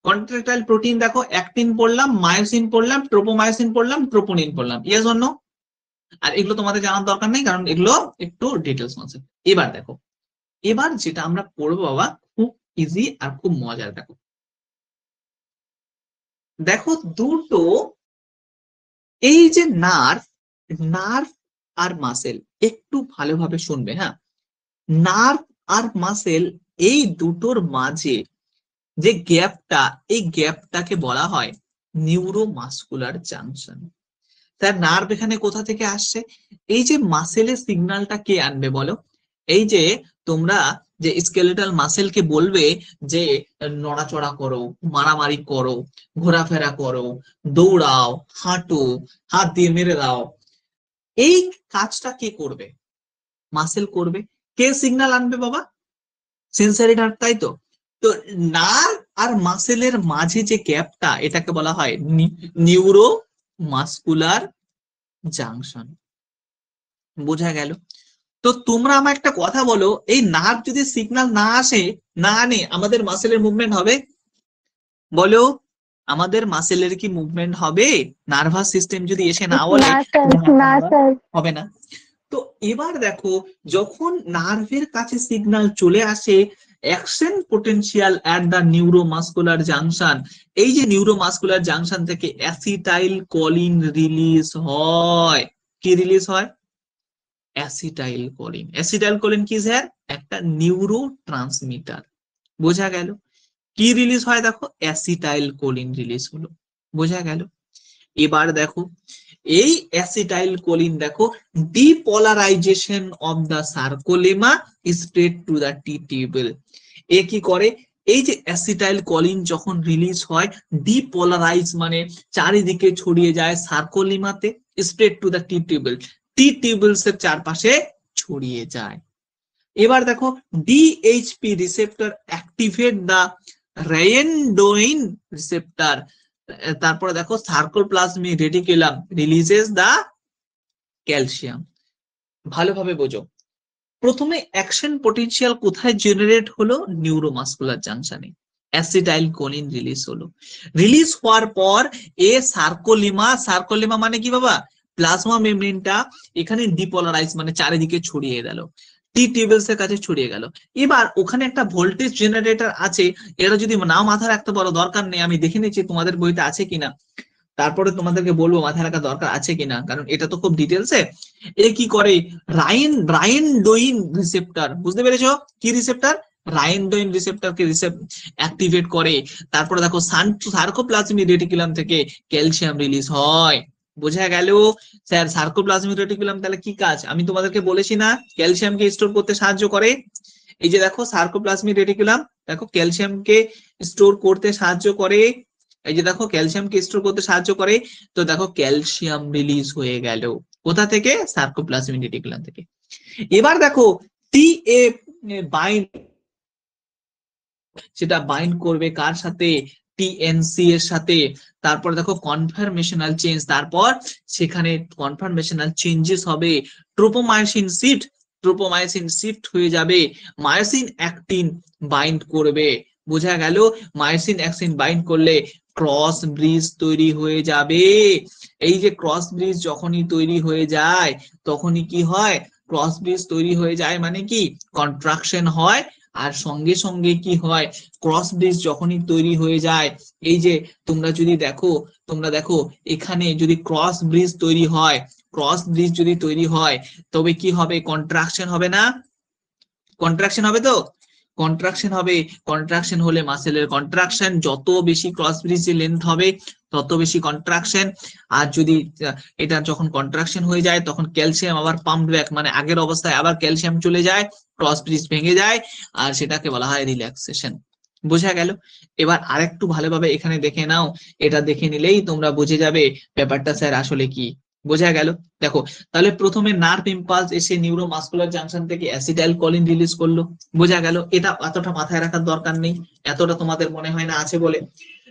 A: কন্ট্রাক্টাইল প্রোটিন দেখো, অ্যাক্টিন পড়লাম, মায়োসিন পড়লাম, ট্রোপোমায়োসিন পড়লাম, ট্রোপোনিন পড়লাম, ইয়েস অর নো? আর এগুলো তোমাদের জানার দরকার নেই কারণ এগুলো একটু ডিটেলস কনসেপ্ট। এবার দেখো, এবার যেটা আমরা পড়বো বাবা খুব ইজি আর খুব মজার। দেখো দেখো দুটো, এই যে নার্ভ, নার্ভ আর মাসেল, একটু ভালোভাবে শুনবে, হ্যাঁ। নার্ভ আর মাসেল, এই দুটোর মাঝে যে গ্যাপটা, এই গ্যাপটাকে বলা হয় নিউরোমাস্কুলার জাংশন। তার নার্ভ এখানে কোথা থেকে আসছে? এই যে মাসেলের সিগন্যালটা কে আনবে বলো? এই যে তোমরা যে স্কেলেটাল মাসেলকে বলবে যে নড়াচড়া করো, মারামারি করো, ঘোরাফেরা করো, দৌড়াও, হাঁটো, হাত দিয়ে মেরে দাও, এই কাজটা কে করবে? মাসেল করবে। কে সিগন্যাল আনবে বাবা? সেন্সরি নার্ভ, তাই তো? তো নার্ভ আর মাসেলের মাঝে যে গ্যাপটা, এটাকে বলা হয় নিউরো মাস্কুলার জাংশন। বোঝা গেল? তো তোমরা আমার একটা কথা বলো, এই নার্ভ যদি সিগন্যাল না আসে, না আনে, আমাদের মাসেলের মুভমেন্ট হবে? বলো, আমাদের মাসেলের কি মুভমেন্ট হবে? নার্ভাস সিস্টেম যদি এসে না বলে,
B: না স্যার, না স্যার।
A: হবে না। তো এবার দেখো, যখন নার্ভের কাছে সিগন্যাল চলে আসে, action potential at the neuromuscular junction, এই যে নিউরোমাস্কুলার জাংশন থেকে অ্যাসিটাইল কোলিন রিলিজ হয়। কি রিলিজ হয়? Acetylcholine. অ্যাসিটাইল কোলিন কি স্যার? একটা নিউরো ট্রান্সমিটার। বোঝা গেল? কি রিলিজ হয় দেখো, অ্যাসিটাইল কোলিন রিলিজ হলো। বোঝা গেল? এবার দেখো, এই অ্যাসিটাইল কোলিন দেখো depolarization of the sarcolemma spread to the T tubule. এ কি করে, এই যে অ্যাসিটাইল কোলিন যখন রিলিজ হয়, ডিপোলারাইজ মানে চারিদিকে ছড়িয়ে যায় সার্কোলেমাতে, spread to the T tubule, T tubules এর চারপাশে ছড়িয়ে যায়। এবার দেখো DHP receptor activate the ryanodine receptor. তারপরে দেখো sarcoplasmic reticulum releases the calcium. ভালোভাবে বোঝো, প্রথমে অ্যাকশন পটেনশিয়াল কোথায় জেনারেট হলো, নিউরোমাসকুলার জাংশনে অ্যাসিটাইল কোলিন রিলিজ হলো। রিলিজ হওয়ার পর এ সার্কোলিমা, সার্কোলিমা মানে কি বাবা, প্লাজমা মেমব্রেনটা এখানে ডিপোলারাইজ মানে চারিদিকে ছড়িয়ে গেল, টি টিউবেলস এর কাছে ছড়িয়ে গেল। এবার ওখানে একটা ভোল্টেজ জেনারেটর আছে, এটা যদি নাও মাথায় রাখতে পারো দরকার নেই, আমি দেখে নিচ্ছি তোমাদের বইতে আছে কিনা, তারপরে তোমাদেরকে বলবো মাথায় রাখা দরকার আছে কিনা, কারণ এটা তো খুব ডিটেলসে। এ কি করে, রায়ানডোইন রিসেপ্টর, বুঝতে পেরেছো কি রিসেপ্টর, রায়ানডোইন রিসেপ্টরকে অ্যাক্টিভেট করে। তারপরে দেখো সার্কোপ্লাজমিক রেটিকুলাম থেকে ক্যালসিয়াম রিলিজ হয়। বোঝা গেল স্যার, সার্কোপ্লাজমিক রেটিকুলাম তাহলে কি কাজ, আমি তোমাদেরকে বলেছি না ক্যালসিয়ামকে স্টোর করতে সাহায্য করে। এই যে দেখো সার্কোপ্লাজমিক রেটিকুলাম, দেখো ক্যালসিয়ামকে স্টোর করতে সাহায্য করে, এই যে দেখো ক্যালসিয়ামকে স্টোর করতে সাহায্য করে। তো দেখো ক্যালসিয়াম রিলিজ হয়ে গেল কোথা থেকে, সার্কোপ্লাজমিক রেটিকুলাম থেকে। এবার দেখো টি এ বাইন্ড, সেটা বাইন্ড করবে কার সাথে, টিএনসি এর সাথে। তারপর দেখো কনফার্মেশনাল চেঞ্জ, তারপর সেখানে কনফার্মেশনাল চেঞ্জেস হবে, ট্রোপোমায়োসিন শিফট, ট্রোপোমায়োসিন শিফট হয়ে যাবে, মায়োসিন অ্যাক্টিন বাইন্ড করবে। বোঝা গেল, মায়োসিন অ্যাক্টিন বাইন্ড করলে ক্রস ব্রিজ তৈরি হয়ে যাবে। এই যে ক্রস ব্রিজ যখনই তৈরি হয়ে যায় তখনই কি হয়, ক্রস ব্রিজ তৈরি হয়ে যায় মানে কি কন্ট্রাকশন হয়, আর সঙ্গে সঙ্গে কি হয়, ক্রস ব্রিজ যখনই তৈরি হয়ে যায়, এই যে তোমরা যদি দেখো, তোমরা দেখো এখানে যদি ক্রস ব্রিজ তৈরি হয়, ক্রস ব্রিজ যদি তৈরি হয় তবে কি হবে, কন্ট্রাকশন হবে না, কন্ট্রাকশন হবে তো, কন্ট্রাকশন হবে, কন্ট্রাকশন হলে মাসেলের কন্ট্রাকশন, যত বেশি ক্রস ব্রিজের লেন্থ হবে তত বেশি কন্ট্রাকশন। আর যদি এটা যখন কন্ট্রাকশন হয়ে যায় তখন ক্যালসিয়াম আবার পাম্প ব্যাক, মানে আগের অবস্থায় আবার ক্যালসিয়াম চলে যায়, ক্রস ব্রিজ ভেঙে যায়, আর সেটাকে বলা হয় রিল্যাক্সেশন। বোঝা গেল। এবার আরেকটু ভালোভাবে এখানে দেখে নাও, এটা দেখে নিলেই তোমরা বুঝে যাবে ব্যাপারটা স্যার আসলে কি। বোঝা গেল, দেখো তাহলে প্রথমে নার্ভ ইম্পালস এসে নিউরোমাসকুলার জাংশন থেকে অ্যাসিটাইল কোলিন রিলিজ করলো। বোঝা গেল, এটা এতটা মাথায় রাখার দরকার নেই, এতটা তোমাদের মনে হয় না আছে বলে।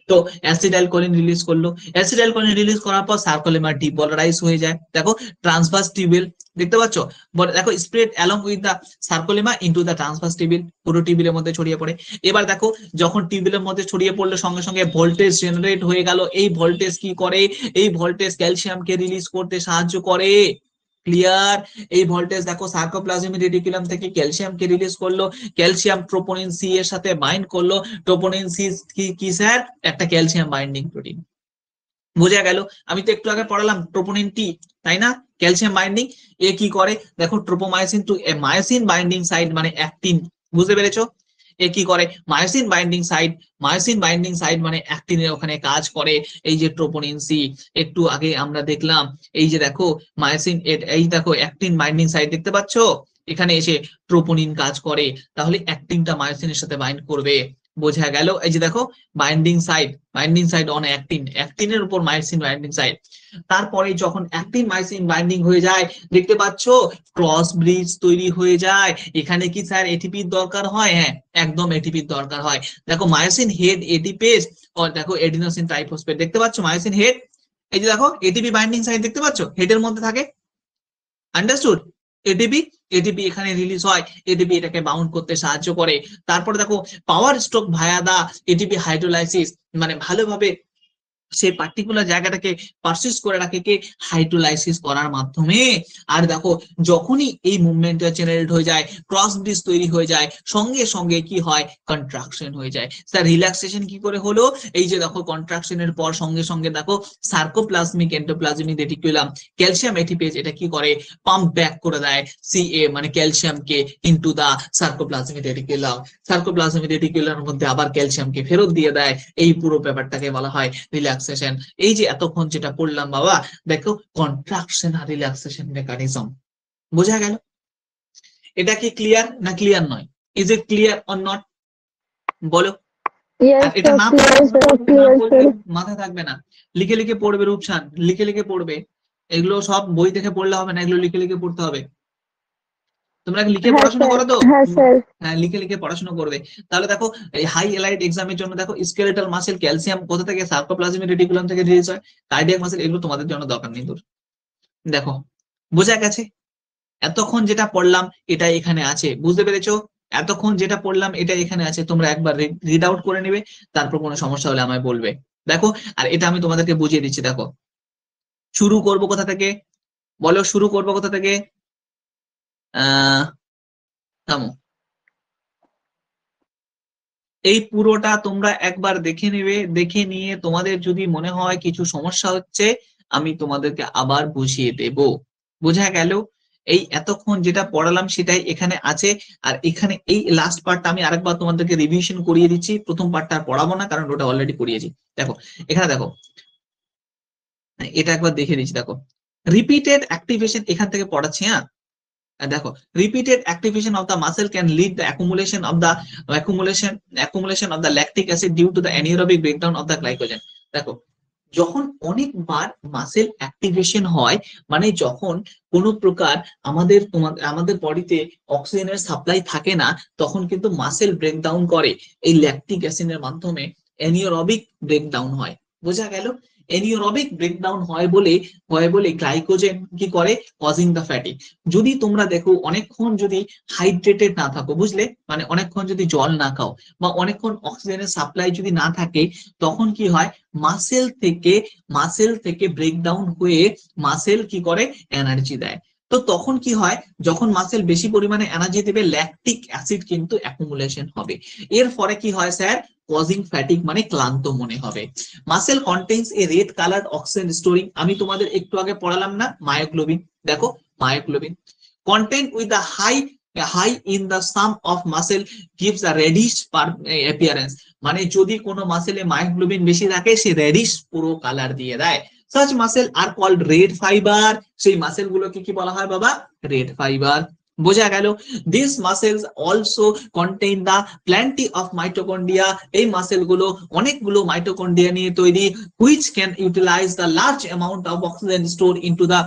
A: তো অ্যাসিটাইল কোলিন রিলিজ করলো, অ্যাসিটাইল কোলিন রিলিজ করার পর সার্কোলেমা ডিপোলারাইজ হয়ে যায়। দেখো ট্রান্সভার্স টিউবেল দেখতে পাচ্ছ, দেখো spread along with the sarcolemma into the transverse tubule, পুরো টিউবেলের মধ্যে ছড়িয়ে পড়ে। এবার দেখো যখন টিউবেলের মধ্যে ছড়িয়ে পড়লো সঙ্গে সঙ্গে ভোল্টেজ জেনারেট হয়ে গেল, এই ভোল্টেজ কি করে, এই ভোল্টেজ ক্যালসিয়ামকে রিলিজ করতে সাহায্য করে। ক্লিয়ার, এই ভোল্টেজ দেখো সার্কোপ্লাজমিক রেটিকুলাম থেকে ক্যালসিয়ামকে রিলিজ করলো, ক্যালসিয়াম ট্রোপোনিন সি এর সাথে বাইন্ড করলো, ট্রোপোনিন সি কি স্যার, একটা ক্যালসিয়াম বাইন্ডিং প্রোটিন। বোঝা গেল, আমি তো একটু আগে পড়ালাম ট্রোপোনিন টি, তাই না, ক্যালসিয়াম বাইন্ডিং। এ কি করে দেখো, tropomyosin to myosin binding site মানে অ্যাক্টিন, বুঝতে পেরেছো, এ কি করে myosin binding site, myosin binding site মানে অ্যাক্টিনের ওখানে কাজ করে এই যে ট্রোপোনিন সি। একটু আগে আমরা দেখলাম এই যে দেখো মায়োসিন, এই দেখো অ্যাক্টিন বাইন্ডিং সাইট দেখতে পাচ্ছো, এখানে এসে ট্রোপোনিন কাজ করে, তাহলে অ্যাক্টিনটা মায়োসিনের সাথে বাইন্ড করবে। বোঝা গেল, এই যে দেখো বাইন্ডিং সাইট অন অ্যাক্টিন, অ্যাক্টিনের উপর মায়োসিন বাইন্ডিং সাইট। তারপরে যখন অ্যাক্টিন মায়োসিন বাইন্ডিং হয়ে যায় দেখতে পাচ্ছো ক্রস ব্রিজ তৈরি হয়ে যায়। এখানে কি স্যার এটিপির দরকার হয়, হ্যাঁ একদম এটিপির দরকার হয়। দেখো মায়োসিন হেড এটিপেজ, আর দেখো এডিনোসিন ট্রাইফসফেট দেখতে পাচ্ছো, মায়োসিন হেড, এই যে দেখো এটিপি বাইন্ডিং সাইট দেখতে পাচ্ছো হেডের মধ্যে থাকে, আন্ডারস্টুড। এটিপি, এটিপি এখানে রিলিজ হয়, এটিপি এটাকে বাউন্ড করতে সাহায্য করে। তারপরে দেখো পাওয়ার স্ট্রোক ভায়া দা এটিপি হাইড্রোলাইসিস, মানে ভালোভাবে সেই পার্টিকুলার জায়গাটাকে পারসিস্ট করে রাখে কে, হাইড্রোলাইসিস করার মাধ্যমে। আর দেখো যখনই এই মুভমেন্টটা জেনারেট হয়ে যায়, ক্রস ব্রিজ তৈরি হয়ে যায়, সঙ্গে সঙ্গে কি হয়, কন্ট্রাকশন হয়ে যায়। স্যার রিল্যাক্সেশন কি করে হলো, এই যে দেখো কন্ট্রাকশনের পর সঙ্গে সঙ্গে দেখো sarcoplasmic endoplasmic reticulum calcium ATPase এটা কি করে, পাম্প ব্যাক করে দেয় সিএ মানে ক্যালসিয়ামকে into the sarcoplasmic reticulum, sarcoplasmic রেটিকুলামের মধ্যে আবার ক্যালসিয়ামকে ফেরত দিয়ে দেয়। এই পুরো ব্যাপারটাকে বলা হয় রিল্যাক্স রিল্যাক্সেশন। এই যে এতক্ষণ যেটা পড়লাম বাবা, দেখো কন্ট্রাকশন আর রিল্যাক্সেশন মেকানিজম, বোঝা গেল? এটা কি ক্লিয়ার না ক্লিয়ার নয়? Is it clear or not, বলো?
B: Yes,
A: আর এটা
B: sir.
A: না
B: Clear,
A: পড়লে
B: sir.
A: না
B: Clear,
A: পড়লে
B: sir.
A: মাথায় থাকবে না। লিখে লিখে পড়বে রূপসান, লিখে লিখে পড়বে। এগুলো সব বই দেখে পড়লে হবে না, এগুলো লিখে লিখে পড়তে হবে। তোমরা লিখে
B: হ্যাঁ
A: পড়াশোনা
B: স্যার,
A: করো তো?
B: হ্যাঁ স্যার।
A: হ্যাঁ, লিখে লিখে পড়াশোনা করবে। তাহলে দেখো এই হাই এলাইট এক্সামের জন্য দেখো স্কেলেটাল মাসেল ক্যালসিয়াম কোথা থেকে, সার্কোপ্লাজমিক রেটিকুলাম থেকে রিলিজ হয়, কার্ডিয়াক মাসেল, এগুলো তোমাদের জন্য দরকার নেই দূর। দেখো বোঝা গেছে? এতক্ষণ যেটা পড়লাম এটা এখানে আছে, বুঝতে পেরেছো? এতক্ষণ যেটা পড়লাম এটা এখানে আছে, তোমরা একবার রিড আউট করে নেবে, তারপর কোনো সমস্যা হলে আমায় বলবে। দেখো, আর এটা আমি তোমাদেরকে বুঝিয়ে দিচ্ছি। দেখো শুরু করব কোথা থেকে, বলো শুরু করব কোথা থেকে? থামো, এই পুরোটা তোমরা একবার দেখে নেবে, দেখে নিয়ে তোমাদের যদি মনে হয় কিছু সমস্যা হচ্ছে, আমি তোমাদেরকে আবার বুঝিয়ে দেব। বোঝা গেল? এই এতক্ষণ যেটা পড়ালাম সেটাই এখানে আছে। আর এখানে এই লাস্ট পার্টটা আমি আরেকবার তোমাদেরকে রিভিশন করিয়ে দিচ্ছি, প্রথম পার্টটা আর পড়াবো না কারণ ওটা অলরেডি পড়িয়েছি। দেখো এখানে দেখো, এটা একবার দেখে দিচ্ছি। দেখো রিপিটেড অ্যাক্টিভেশন এখান থেকে পড়াচ্ছি, হ্যাঁ। দেখো repeated activation of the muscle can lead the accumulation of the lactic acid due to the anaerobic breakdown of the glycogen। দেখো যখন অনেকবার মাসেল অ্যাক্টিভেশন হয়, মানে যখন কোনো প্রকার আমাদের বডিতে অক্সিজেনের সাপ্লাই থাকে না, তখন কিন্তু মাসেল ব্রেকডাউন করে এই ল্যাকটিক অ্যাসিডের মাধ্যমে, অ্যানিওরবিক ব্রেকডাউন হয়। বোঝা গেল? অ্যানিওরবিক ব্রেকডাউন হয় বলে গ্লাইকোজেন কি করে, কজিং দ্য ফ্যাটিক। যদি তোমরা দেখো অনেকক্ষণ যদি হাইড্রেটেড না থাকো, বুঝলে, মানে অনেকক্ষণ যদি জল না খাও বা অনেকক্ষণ অক্সিজেনের সাপ্লাই যদি না থাকে, তখন কি হয়, মাসেল থেকে ব্রেকডাউন হয়ে মাসেল কি করে, এনার্জি দেয়। তো তখন কি হয়, যখন মাসেল বেশি পরিমাণে এনার্জি দেবে, ল্যাকটিক অ্যাসিড কিন্তু অ্যাকুমুলেশন হবে। এর ফলে কি হয় স্যার, কজিং ফ্যাটিক, মানে ক্লান্ত মনে হবে। Muscle contains a red coloured oxygen storing, আমি তোমাদের একটু আগে পড়ালাম না মায়োগ্লোবিন, দেখো myoglobin content with the high in the sum of muscle gives a reddish appearance, মানে যদি কোনো মাসেলে মায়োগ্লোবিন বেশি থাকে সে রেডিশ পুরো কালার দিয়ে দেয়। such muscle are called red fiber, সেই মাসেল গুলোকে কি বলা হয় বাবা, রেড ফাইবার। বোঝা গেল? This muscles also contain the plenty of mitochondria, এই মাসেল গুলো অনেকগুলো মাইটোকন্ড্রিয়া নিয়ে তৈরি, which can utilise the large amount of oxygen store into the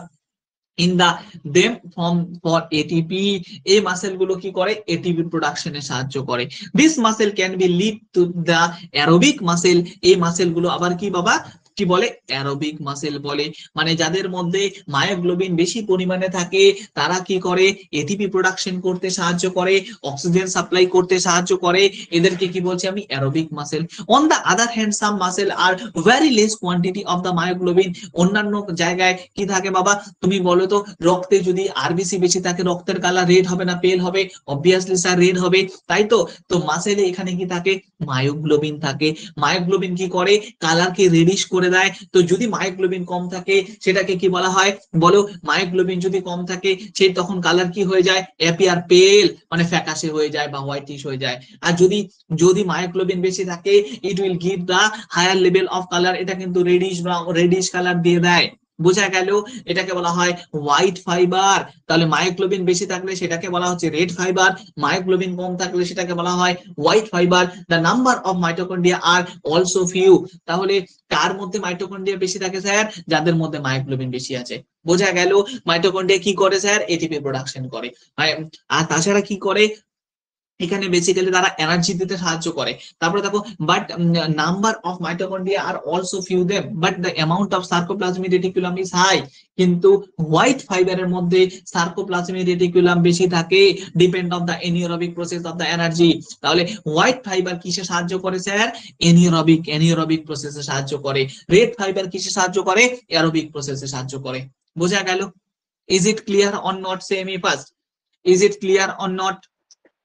A: in the them from for ATP, এই মাসেল গুলো কি করে, এটিপি প্রোডাকশনে সাহায্য করে। this muscle can be lead to the aerobic muscle, এই মাসেল গুলো আবার কি বাবা, কি বলে, অ্যারোবিক মাসেল বলে। মানে যাদের মধ্যে মায়োগ্লোবিন বেশি পরিমাণে থাকে তারা কি করে, এটিপি প্রোডাকশন করতে সাহায্য করে, অক্সিজেন সাপ্লাই করতে সাহায্য করে, এদেরকে কি বলছি আমি, aerobic muscle. On the other hand some muscle are very less quantity of the myoglobin, অন্যান্য জায়গায় কি থাকে বাবা, তুমি বলো তো, রক্তে যদি আরবিসি বেশি থাকে রক্তের কালার রেড হবে না পেল হবে, অবভিয়াসলি স্যার রেড হবে, তাই তো। তো মাসেলে এখানে কি থাকে, মায়োগ্লোবিন থাকে। মায়োগ্লোবিন কি করে, কালারকে রেডিশ করে দেয়। তো যদি মায়োগ্লোবিন কম থাকে সেটাকে কি বলা হয়, বলো? মায়োগ্লোবিন যদি কম থাকে সেই তখন কালার কি হয়ে যায়, অ্যাপিয়ার পেল, মানে ফ্যাকাশে হয়ে যায় বা হোয়াইটিশ হয়ে যায়। আর যদি যদি মায়োগ্লোবিন বেশি থাকে, it will give the higher level of colour, এটা কিন্তু রেডিশ কালার দিয়ে দেয়। বোঝা গেল? এটাকে বলা হয় হোয়াইট ফাইবার। তাহলে মায়োগ্লোবিন বেশি থাকলে সেটাকে বলা হচ্ছে রেড ফাইবার, মায়োগ্লোবিন কম থাকলে সেটাকে বলা হয় white fibre. The number of mitochondria are also few, তাহলে কার মধ্যে মাইটোকন্ড্রিয়া বেশি থাকে স্যার, যাদের মধ্যে মায়োগ্লোবিন বেশি আছে। বোঝা গেল? মাইটোকন্ড্রিয়া কি করে স্যার, এটিপি প্রোডাকশন করে। আর তাছাড়া কি করে, এখানে বেসিক্যালি তারা এনার্জি দিতে সাহায্য করে। তারপরে দেখো, but number of mitochondria are also few them, but the amount of sarcoplasmic reticulum is high, কিন্তু হোয়াইট ফাইবারের মধ্যে সার্কোপ্লাজমিক রেটিকুলাম বেশি থাকে, depend of the anaerobic process of the energy. তাহলে হোয়াইট ফাইবার কিসে সাহায্য করে স্যার, এনিওরবিক প্রসেসে সাহায্য করে। রেড ফাইবার কিসে সাহায্য করে, অ্যারোবিক প্রসেসে সাহায্য করে। বোঝা গেল? Is it clear or not, say me first, is it clear or not?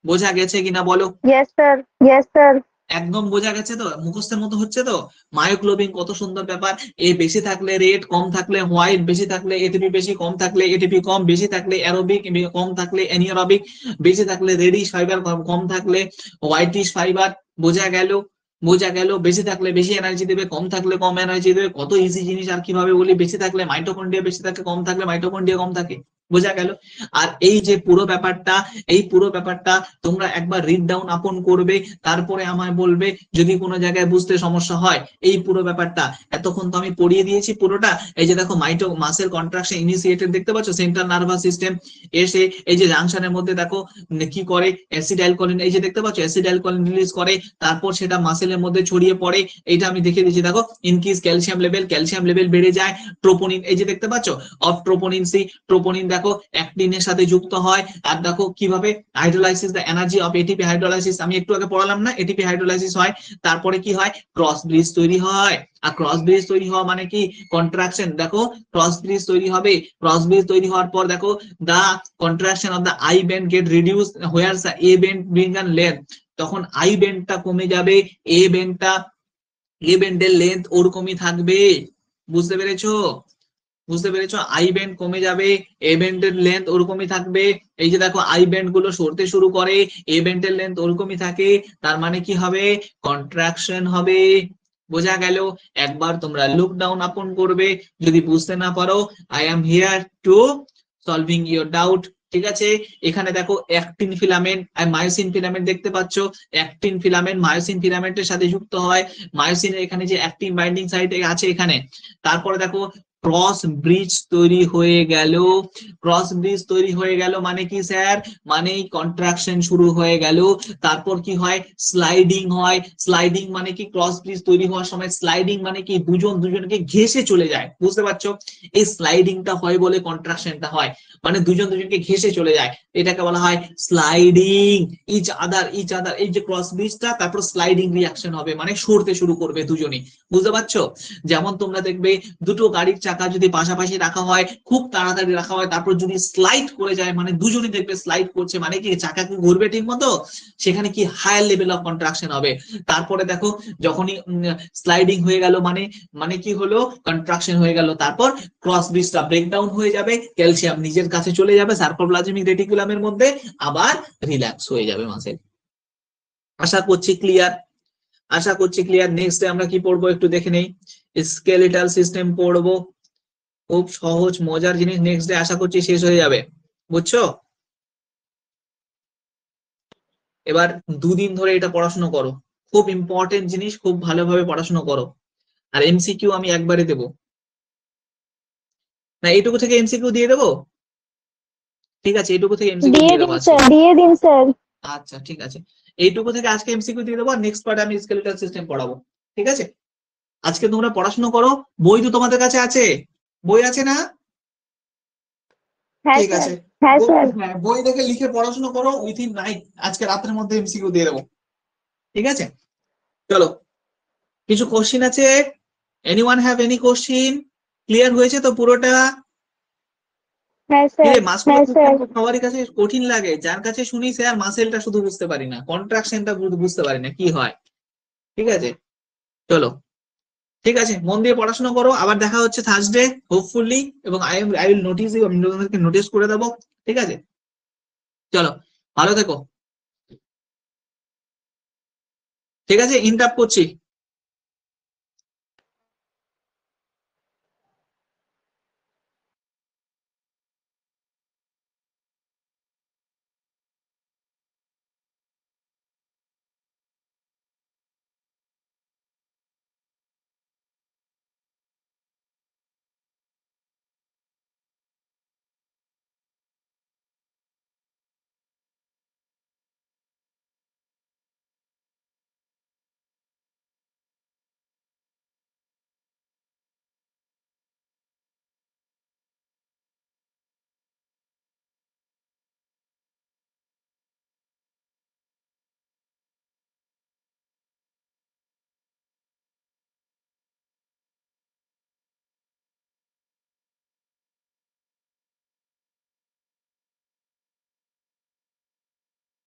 A: বোঝা গেছে কিনা বলো?
B: Yes, sir. Yes, sir.
A: একদম বোঝা গেছে তো, মুখস্থের মতো হচ্ছে তো? মায়োগ্লোবিন কত সুন্দর ব্যাপার, এ বেশি থাকলে রেড, কম থাকলে হোয়াইট, বেশি থাকলে এটিপি বেশি, কম থাকলে এটিপি কম, বেশি থাকলে অ্যারোবিক, কম থাকলে অ্যানিওরবিক, বেশি থাকলে রেডিশ ফাইবার, কম থাকলে হোয়াইটিশ ফাইবার। বোঝা গেল? বোঝা গেল? বেশি থাকলে বেশি এনার্জি দেবে, কম থাকলে কম এনার্জি দেবে। কত ইজি জিনিস, আর কিভাবে বলি, বেশি থাকলে মাইটোকন্ড্রিয়া বেশি থাকে, কম থাকলে মাইটোকন্ড্রিয়া কম থাকে। বোঝা গেল? আর এই যে পুরো ব্যাপারটা, এই পুরো ব্যাপারটা তোমরা একবার রিড ডাউন আপন করবে, তারপরে আমায় বলবে যদি কোনো জায়গায় বুঝতে সমস্যা হয়। এই পুরো ব্যাপারটা এতক্ষণ তো আমি পড়িয়ে দিয়েছি পুরোটা। এই যে দেখো মাসেল কন্ট্রাকশন ইনিশিয়েটেড, দেখতে পাচ্ছ সেন্ট্রাল নার্ভাস সিস্টেম এসে এই যে জাংশনের মধ্যে দেখো কি করে, অ্যাসিড অ্যালকোলিন, এই যে দেখতে পাচ্ছ অ্যাসিড অ্যালকোলিন রিলিজ করে, তারপর সেটা মাসেলের মধ্যে ছড়িয়ে পড়ে। এইটা আমি দেখিয়ে দিচ্ছি, দেখো ইনক্রিজ ক্যালসিয়াম লেভেল বেড়ে যায়। ট্রোপোনিন, এই যে দেখতে পাচ্ছ অফ ট্রোপোনিন সি, ট্রোপোনিন দেখো অ্যাক্টিনের সাথে যুক্ত হয়। আর দেখো কিভাবে hydrolysis, the energy of ATP hydrolysis, আমি একটু আগে পড়ালাম না, এটিপি হাইড্রোলাইসিস হয়। তারপরে কি হয়, ক্রস ব্রিজ তৈরি হয়। আর ক্রস ব্রিজ তৈরি হওয়া মানে কি, কন্ট্রাকশন। দেখো ক্রস ব্রিজ তৈরি হবে, ক্রস ব্রিজ তৈরি হওয়ার পর দেখো the contraction of the I band get reduced where the A band bring and length, তখন I band কমে যাবে, A band-এর লেন্থ ওরকমই থাকবে। বুঝতে পেরেছো? বুঝতে পেরেছো? আই ব্যান্ড কমে যাবে, এ ব্যান্ডের লেন্থ ওরকমই থাকবে। এই যে দেখো আই ব্যান্ড গুলো সরতে শুরু করে, এ ব্যান্ডের লেন্থ ওরকমই থাকে। তার মানে কি হবে, কন্ট্রাকশন হবে। বোঝা গেল? একবার তোমরা লুক ডাউন আপন করবে, যদি বুঝতে না পারো I am here two solving your doubt. ঠিক আছে? এখানে দেখো অ্যাক্টিন ফিলামেন্ট আর মায়োসিন ফিলামেন্ট দেখতে পাচ্ছ। অ্যাক্টিন ফিলামেন্ট মায়োসিন ফিলামেন্টের সাথে যুক্ত হয়। মায়োসিনের এখানে যে অ্যাক্টিন বাইন্ডিং সাইট আছে এখানে। তারপরে দেখো ক্রস ব্রিজ তৈরি হয়ে গেল। ক্রস ব্রিজ তৈরি হয়ে গেল মানে কি স্যার, মানে কন্ট্রাকশন শুরু হয়ে গেল। তারপর কি হয়, স্লাইডিং হয়। স্লাইডিং মানে কি, ক্রস ব্রিজ তৈরি হওয়ার সময় স্লাইডিং মানে কি, দুজন দুজনকে ঘেঁষে চলে যায়। বুঝতে পারছো? এই স্লাইডিংটা হয় বলে কন্ট্রাকশনটা হয়, মানে দুজন দুজনকে ঘেঁষে চলে যায়, এটাকে বলা হয় স্লাইডিং। ইচ আদার, এই যে ক্রস ব্রিজটা, তারপর স্লাইডিং রিয়াকশন হবে, মানে সরতে শুরু করবে দুজনই। বুঝতে পারছো? যেমন তোমরা দেখবে দুটো গাড়ির চাকা যদি পাশাপাশি রাখা হয়, খুব তাড়াতাড়ি রাখা হয়, তারপর যদি স্লাইড করে যায়, মানে দুজনই দেখবে স্লাইড করছে, মানে কি চাকা কি ঘুরবে ঠিক মতো, সেখানে কি হায়ার লেভেল অফ কন্ট্রাকশন হবে। তারপরে দেখো যখনই স্লাইডিং হয়ে গেল মানে মানে কি হলো, কন্ট্রাকশন হয়ে গেল। তারপর ক্রস ব্রিজটা ব্রেকডাউন হয়ে যাবে, ক্যালসিয়াম নিজের কাছে চলে যাবে সার্কোপ্লাজমিক রেটিকুলামের মধ্যে, আবার রিল্যাক্স হয়ে যাবে মাসেল। আশা করছি ক্লিয়ার, আশা করছি ক্লিয়ার। নেক্সট ডে আমরা কি পড়বো একটু দেখে নেই, স্কেলেটাল সিস্টেম পড়বো। খুব সহজ মজার জিনিস, নেক্সট ডে আশা করছি শেষ হয়ে যাবে। বুঝছো? এবার দুদিন ধরে এটা পড়াশোনা করো, খুব ইম্পর্টেন্ট জিনিস, খুব ভালোভাবে পড়াশোনা করো। আর এমসিকিউ আমি একবারে দেবো না, এইটুকু থেকে এমসিকিউ দিয়ে দেবো। ঠিক আছে, এইটুকু থেকে এমসিকিউ
B: দিয়ে
A: দিয়ে দেবো
B: দিন
A: আজকে।
B: স্যার, দিয়ে দিন স্যার।
A: আচ্ছা ঠিক আছে, এইটুকু থেকে আজকে এমসিকিউ দিয়ে দেবো, আর নেক্সট পার্টে আমি স্কেলেটাল সিস্টেম পড়াবো। ঠিক আছে? আজকে তোমরা পড়াশোনা করো, বই তো তোমাদের কাছে আছে, বই আছে না?
B: হ্যাঁ
A: ঠিক
B: স্যার।
A: আছে,
B: হ্যাঁ স্যার।
A: হ্যাঁ বই দেখে লিখে পড়াশোনা করো, উইথিন নাইট আজকে রাতের মধ্যে এমসিকিউ দিয়ে দেবো। ঠিক আছে? চলো, কিছু কোশ্চিন আছে? Anyone have any question? Clear হয়েছে তো পুরোটা?
B: হ্যাঁ
A: কি
B: স্যার।
A: রে, মাসকুলার সিস্টেম তো সবারই কাছে কঠিন লাগে, যার কাছে শুনি স্যার মাসেলটা শুধু বুঝতে পারি না, কন্ট্রাকশনটা বুঝতে পারি না কি হয়। ঠিক আছে? চলো, ঠিক আছে, মন দিয়ে পড়াশোনা করো, আবার দেখা হচ্ছে থার্সডে হোপফুলি, এবং আই উইল নোটিস ইউ, আমি তোমাদেরকে নোটিস করে দেবো। ঠিক আছে? চলো, ভালো থেকো। ঠিক আছে, ইন্টারাপ্ট করছি।